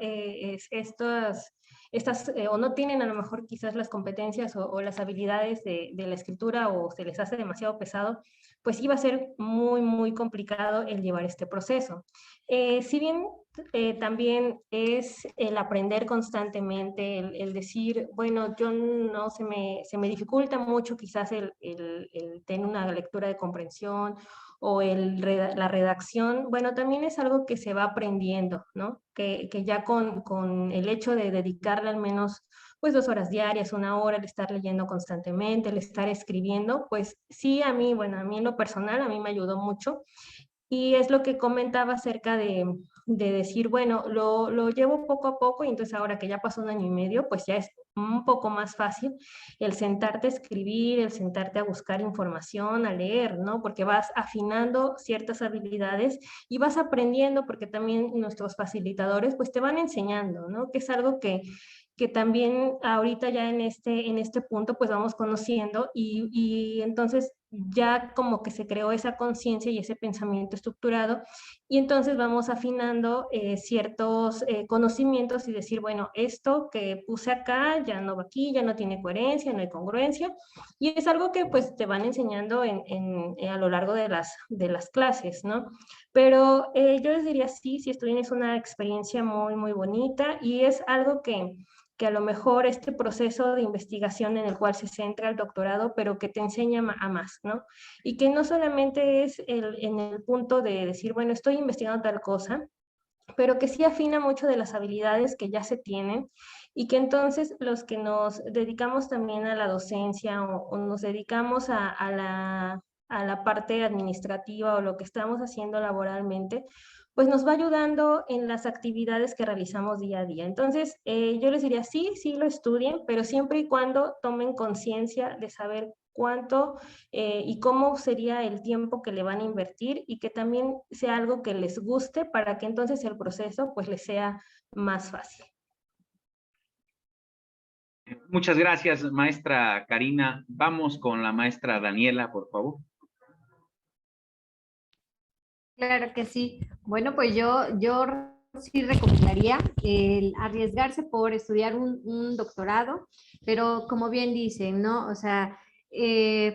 o no tienen a lo mejor quizás las competencias o las habilidades de la escritura o se les hace demasiado pesado, pues sí va a ser muy, muy complicado el llevar este proceso. Si bien también es el aprender constantemente, el decir, bueno, yo no se me dificulta mucho quizás el tener una lectura de comprensión o la redacción, bueno, también es algo que se va aprendiendo, ¿no? Que ya con el hecho de dedicarle al menos pues 2 horas diarias, 1 hora, el estar leyendo constantemente, el estar escribiendo, pues sí, a mí, bueno, a mí en lo personal, a mí me ayudó mucho. Y es lo que comentaba acerca de decir, bueno, lo llevo poco a poco y entonces ahora que ya pasó 1 año y medio, pues ya es un poco más fácil el sentarte a escribir, el sentarte a buscar información, a leer, ¿no? Porque vas afinando ciertas habilidades y vas aprendiendo porque también nuestros facilitadores pues te van enseñando, ¿no? Que es algo que también ahorita ya en este punto pues vamos conociendo y entonces ya como que se creó esa conciencia y ese pensamiento estructurado y entonces vamos afinando ciertos conocimientos y decir, bueno, esto que puse acá ya no va aquí, ya no tiene coherencia, no hay congruencia y es algo que pues te van enseñando a lo largo de las clases, ¿no? Pero yo les diría sí, si es una experiencia muy, muy bonita y es algo que a lo mejor este proceso de investigación en el cual se centra el doctorado, pero que te enseña a más, ¿no? Y que no solamente es en el punto de decir, bueno, estoy investigando tal cosa, pero que sí afina mucho de las habilidades que ya se tienen y que entonces los que nos dedicamos también a la docencia o nos dedicamos a la parte administrativa o lo que estamos haciendo laboralmente, pues nos va ayudando en las actividades que realizamos día a día. Entonces, yo les diría, sí, sí lo estudien, pero siempre y cuando tomen conciencia de saber cuánto y cómo sería el tiempo que le van a invertir y que también sea algo que les guste para que entonces el proceso pues les sea más fácil. Muchas gracias, maestra Karina. Vamos con la maestra Daniela, por favor. Claro que sí. Bueno, pues yo sí recomendaría el arriesgarse por estudiar un doctorado, pero como bien dicen, ¿no? O sea,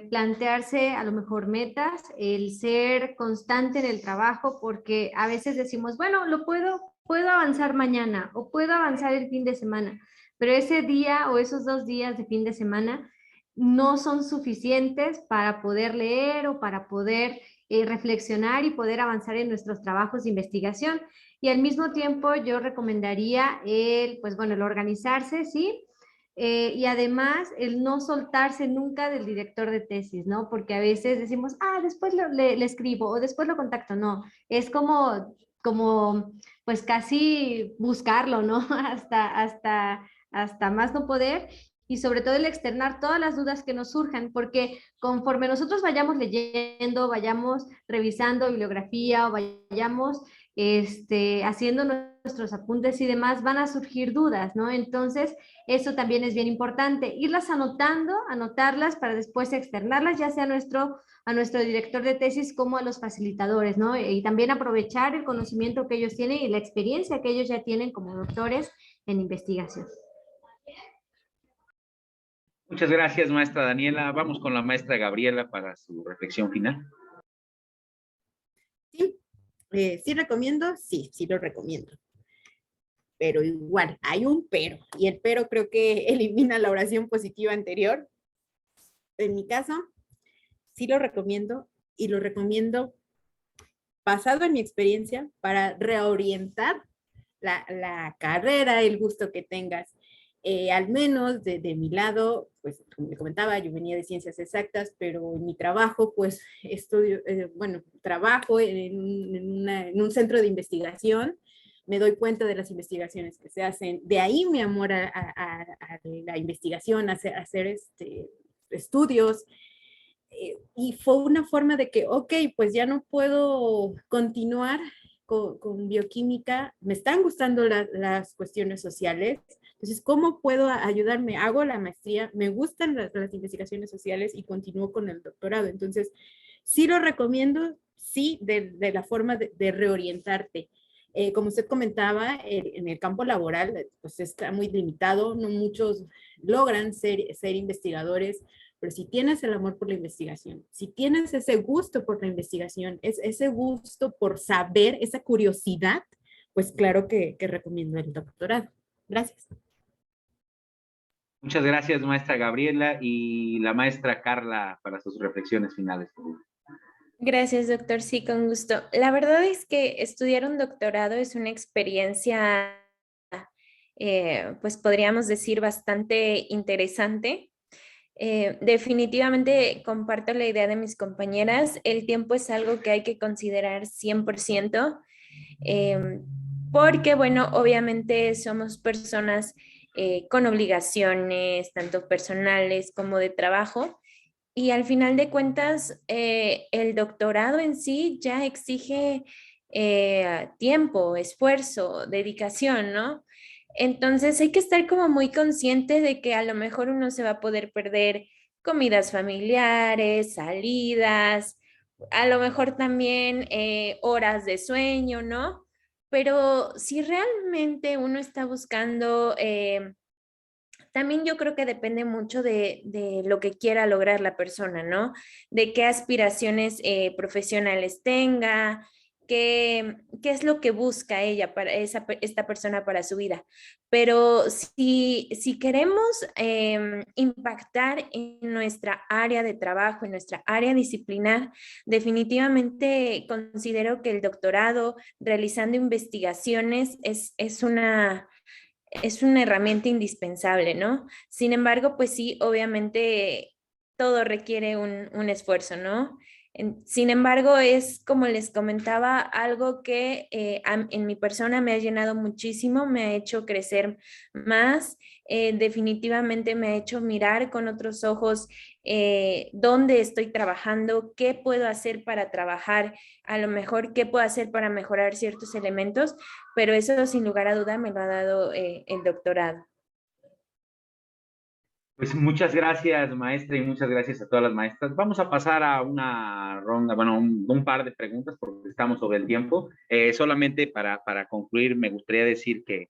plantearse a lo mejor metas, el ser constante en el trabajo, porque a veces decimos, bueno, puedo avanzar mañana o puedo avanzar el fin de semana, pero ese día o esos 2 días de fin de semana no son suficientes para poder leer o para poder reflexionar y poder avanzar en nuestros trabajos de investigación. Y al mismo tiempo yo recomendaría pues bueno, el organizarse, ¿sí? Y además el no soltarse nunca del director de tesis, ¿no? Porque a veces decimos, después le escribo o después lo contacto. No, es como pues casi buscarlo, ¿no? Hasta más no poder y sobre todo el externar todas las dudas que nos surjan, porque conforme nosotros vayamos leyendo, vayamos revisando bibliografía o vayamos haciendo nuestros apuntes y demás, van a surgir dudas, ¿no? Entonces, eso también es bien importante, irlas anotando, anotarlas para después externarlas, ya sea a nuestro director de tesis como a los facilitadores, ¿no? Y también aprovechar el conocimiento que ellos tienen y la experiencia que ellos ya tienen como doctores en investigación. Muchas gracias, maestra Daniela. Vamos con la maestra Gabriela para su reflexión final. Sí, sí recomiendo, sí lo recomiendo. Pero igual, hay un pero, y el pero creo que elimina la oración positiva anterior. En mi caso, sí lo recomiendo, y lo recomiendo basado en mi experiencia para reorientar la carrera, el gusto que tengas. Al menos de mi lado, pues como le comentaba, yo venía de ciencias exactas, pero en mi trabajo, pues estudio, trabajo en un centro de investigación, me doy cuenta de las investigaciones que se hacen, de ahí mi amor a la investigación, a hacer estudios, y fue una forma de que, ok, pues ya no puedo continuar con bioquímica, me están gustando las cuestiones sociales, entonces, ¿cómo puedo ayudarme? Hago la maestría, me gustan las investigaciones sociales y continúo con el doctorado. Entonces, sí lo recomiendo, sí, de la forma de reorientarte. Como usted comentaba, en el campo laboral, pues está muy limitado, no muchos logran ser investigadores, pero si tienes el amor por la investigación, si tienes ese gusto por la investigación, ese gusto por saber, esa curiosidad, pues claro que recomiendo el doctorado. Gracias. Muchas gracias, maestra Gabriela, y la maestra Carla para sus reflexiones finales. Gracias, doctor. Sí, con gusto. La verdad es que estudiar un doctorado es una experiencia, pues podríamos decir, bastante interesante. Definitivamente comparto la idea de mis compañeras. El tiempo es algo que hay que considerar 100%, eh, porque, bueno, obviamente somos personas con obligaciones, tanto personales como de trabajo. Y al final de cuentas, el doctorado en sí ya exige tiempo, esfuerzo, dedicación, ¿no? Entonces hay que estar como muy consciente de que a lo mejor uno se va a poder perder comidas familiares, salidas, a lo mejor también horas de sueño, ¿no? Pero si realmente uno está buscando también yo creo que depende mucho de lo que quiera lograr la persona, ¿no? De qué aspiraciones profesionales tenga, qué es lo que busca ella para esta persona para su vida. Pero si queremos impactar en nuestra área de trabajo, en nuestra área disciplinar, definitivamente considero que el doctorado realizando investigaciones es una herramienta indispensable, ¿no? Sin embargo, pues sí, obviamente todo requiere un esfuerzo, ¿no? Sin embargo, es como les comentaba, algo que en mi persona me ha llenado muchísimo, me ha hecho crecer más, definitivamente me ha hecho mirar con otros ojos dónde estoy trabajando, qué puedo hacer para trabajar, a lo mejor qué puedo hacer para mejorar ciertos elementos, pero eso sin lugar a duda me lo ha dado el doctorado. Pues muchas gracias, maestra, y muchas gracias a todas las maestras. Vamos a pasar a una ronda, bueno, un par de preguntas porque estamos sobre el tiempo. Solamente para concluir, me gustaría decir que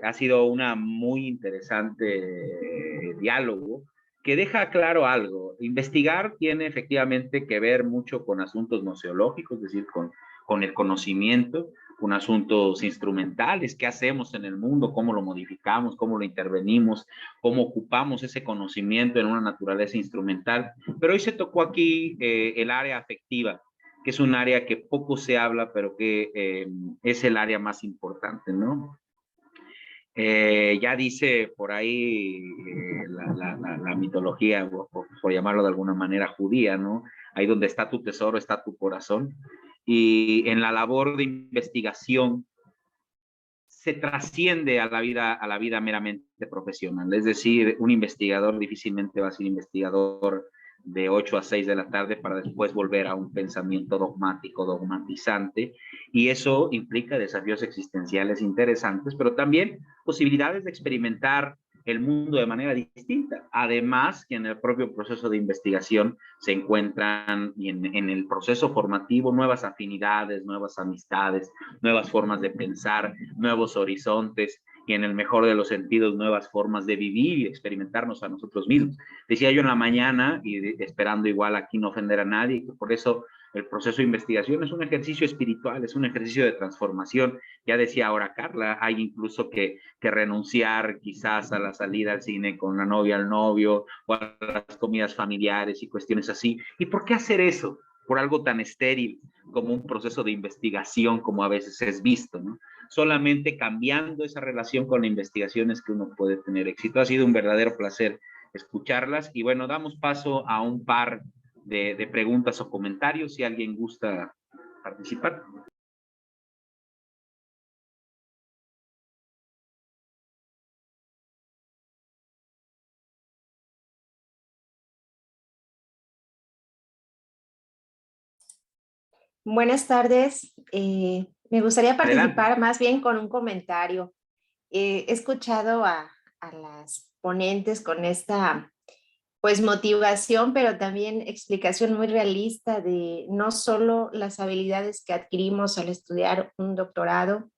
ha sido una muy interesante diálogo que deja claro algo. Investigar tiene efectivamente que ver mucho con asuntos museológicos, es decir, con el conocimiento, con asuntos instrumentales, qué hacemos en el mundo, cómo lo modificamos, cómo lo intervenimos, cómo ocupamos ese conocimiento en una naturaleza instrumental. Pero hoy se tocó aquí el área afectiva, que es un área que poco se habla, pero que es el área más importante, ¿no? Ya dice por ahí la mitología, por llamarlo de alguna manera judía, ¿no? Ahí donde está tu tesoro, está tu corazón. Y en la labor de investigación se trasciende a la vida meramente profesional. Es decir, un investigador difícilmente va a ser investigador de 8 a 6 de la tarde para después volver a un pensamiento dogmático, dogmatizante, y eso implica desafíos existenciales interesantes, pero también posibilidades de experimentar el mundo de manera distinta. Además, que en el propio proceso de investigación se encuentran, y en el proceso formativo, nuevas afinidades, nuevas amistades, nuevas formas de pensar, nuevos horizontes y en el mejor de los sentidos, nuevas formas de vivir y experimentarnos a nosotros mismos. Decía yo en la mañana, y esperando igual aquí no ofender a nadie, que por eso el proceso de investigación es un ejercicio espiritual, es un ejercicio de transformación. Ya decía ahora Carla, hay incluso que renunciar quizás a la salida al cine con la novia, al novio, o a las comidas familiares y cuestiones así. ¿Y por qué hacer eso? Por algo tan estéril como un proceso de investigación, como a veces es visto, ¿no? Solamente cambiando esa relación con la investigación es que uno puede tener éxito. Ha sido un verdadero placer escucharlas y bueno, damos paso a un par de preguntas o comentarios si alguien gusta participar. Buenas tardes. Me gustaría Adelante. participar más bien con un comentario. He escuchado a las ponentes con esta pues motivación, pero también explicación muy realista de no solo las habilidades que adquirimos al estudiar un doctorado.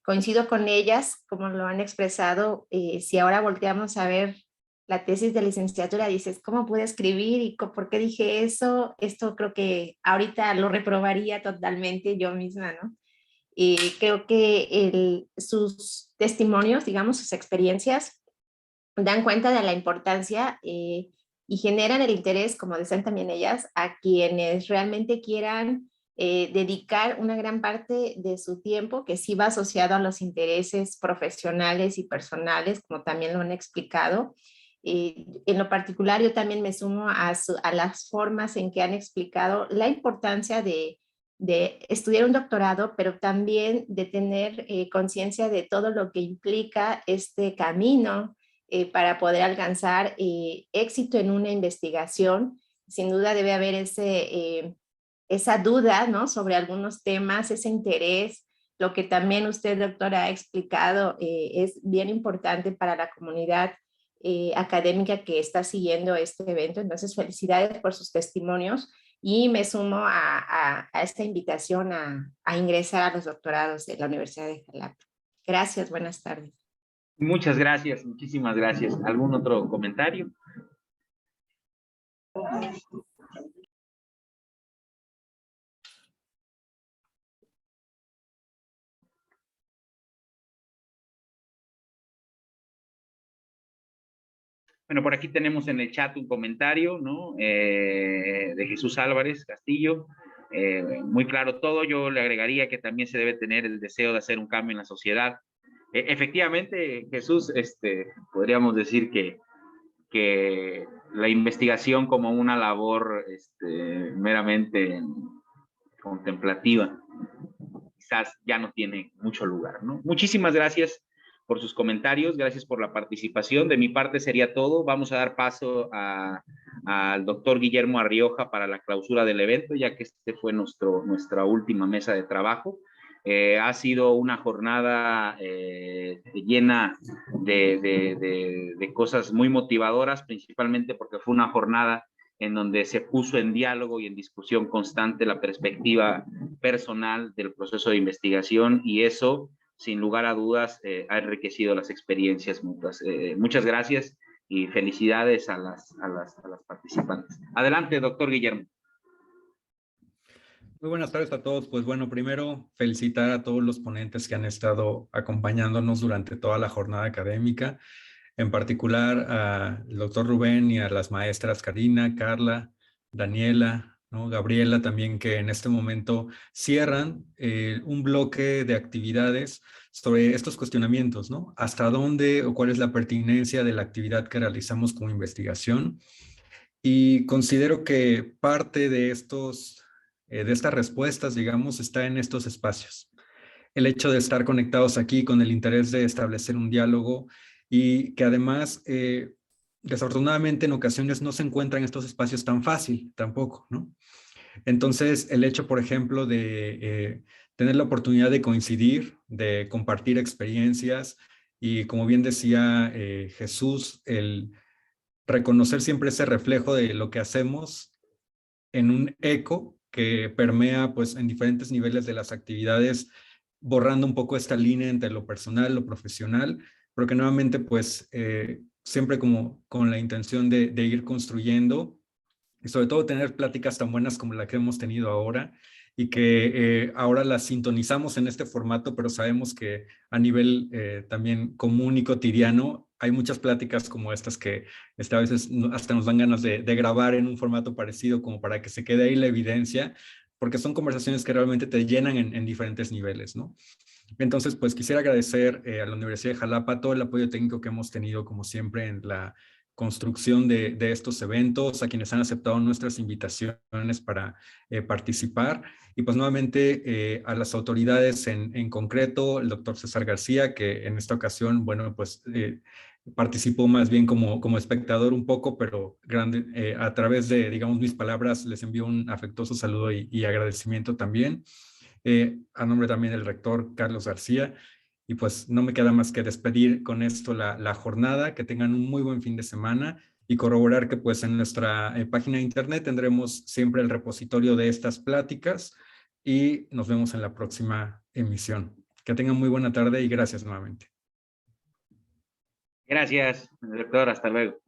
Coincido con ellas, como lo han expresado. Si ahora volteamos a ver la tesis de licenciatura, dices, ¿cómo pude escribir y por qué dije eso? Esto creo que ahorita lo reprobaría totalmente yo misma, ¿no? Y creo que sus testimonios, digamos, sus experiencias, dan cuenta de la importancia y generan el interés, como decían también ellas, a quienes realmente quieran dedicar una gran parte de su tiempo, que sí va asociado a los intereses profesionales y personales, como también lo han explicado. En lo particular, yo también me sumo a las formas en que han explicado la importancia de estudiar un doctorado, pero también de tener conciencia de todo lo que implica este camino para poder alcanzar éxito en una investigación. Sin duda debe haber esa duda, ¿no?, sobre algunos temas, ese interés. Lo que también usted, doctora, ha explicado es bien importante para la comunidad académica que está siguiendo este evento. Entonces, felicidades por sus testimonios y me sumo a esta invitación a ingresar a los doctorados de la Universidad de Jalapa. Gracias, buenas tardes. Muchas gracias, muchísimas gracias. ¿Algún otro comentario? Bueno, por aquí tenemos en el chat un comentario, ¿no? De Jesús Álvarez Castillo. Muy claro todo. Yo le agregaría que también se debe tener el deseo de hacer un cambio en la sociedad. Efectivamente, Jesús, podríamos decir que la investigación como una labor meramente contemplativa quizás ya no tiene mucho lugar, ¿no? Muchísimas gracias por sus comentarios, gracias por la participación. De mi parte sería todo. Vamos a dar paso al doctor Guillermo Arrioja para la clausura del evento, ya que fue nuestra última mesa de trabajo. Ha sido una jornada llena de cosas muy motivadoras, principalmente porque fue una jornada en donde se puso en diálogo y en discusión constante la perspectiva personal del proceso de investigación, y eso, sin lugar a dudas, ha enriquecido las experiencias mutuas. Muchas gracias y felicidades a las participantes. Adelante, doctor Guillermo. Muy buenas tardes a todos. Pues bueno, primero felicitar a todos los ponentes que han estado acompañándonos durante toda la jornada académica, en particular al doctor Rubén y a las maestras Karina, Carla, Daniela, ¿no?, Gabriela también, que en este momento cierran un bloque de actividades sobre estos cuestionamientos, ¿no? ¿Hasta dónde o cuál es la pertinencia de la actividad que realizamos como investigación? Y considero que parte de estas respuestas, digamos, está en estos espacios. El hecho de estar conectados aquí con el interés de establecer un diálogo, y que además, desafortunadamente, en ocasiones no se encuentran estos espacios tan fácil tampoco, ¿no? Entonces, el hecho, por ejemplo, de tener la oportunidad de coincidir, de compartir experiencias, y como bien decía Jesús, el reconocer siempre ese reflejo de lo que hacemos en un eco que permea pues en diferentes niveles de las actividades, borrando un poco esta línea entre lo personal, lo profesional, pero que nuevamente pues siempre como con la intención de ir construyendo, y sobre todo tener pláticas tan buenas como la que hemos tenido ahora, y que ahora las sintonizamos en este formato, pero sabemos que a nivel también común y cotidiano hay muchas pláticas como estas que a veces hasta nos dan ganas de grabar en un formato parecido, como para que se quede ahí la evidencia, porque son conversaciones que realmente te llenan en diferentes niveles, ¿no? Entonces, pues quisiera agradecer a la Universidad de Jalapa todo el apoyo técnico que hemos tenido, como siempre, en la construcción de estos eventos, a quienes han aceptado nuestras invitaciones para participar, y pues nuevamente a las autoridades en concreto, el doctor César García, que en esta ocasión, bueno, pues participó más bien como espectador un poco, pero grande, a través de, digamos, mis palabras, les envío un afectuoso saludo y agradecimiento también. A nombre también del rector Carlos García, y pues no me queda más que despedir con esto la jornada, que tengan un muy buen fin de semana, y corroborar que pues en nuestra página de internet tendremos siempre el repositorio de estas pláticas, y nos vemos en la próxima emisión. Que tengan muy buena tarde y gracias nuevamente. Gracias, doctor. Hasta luego.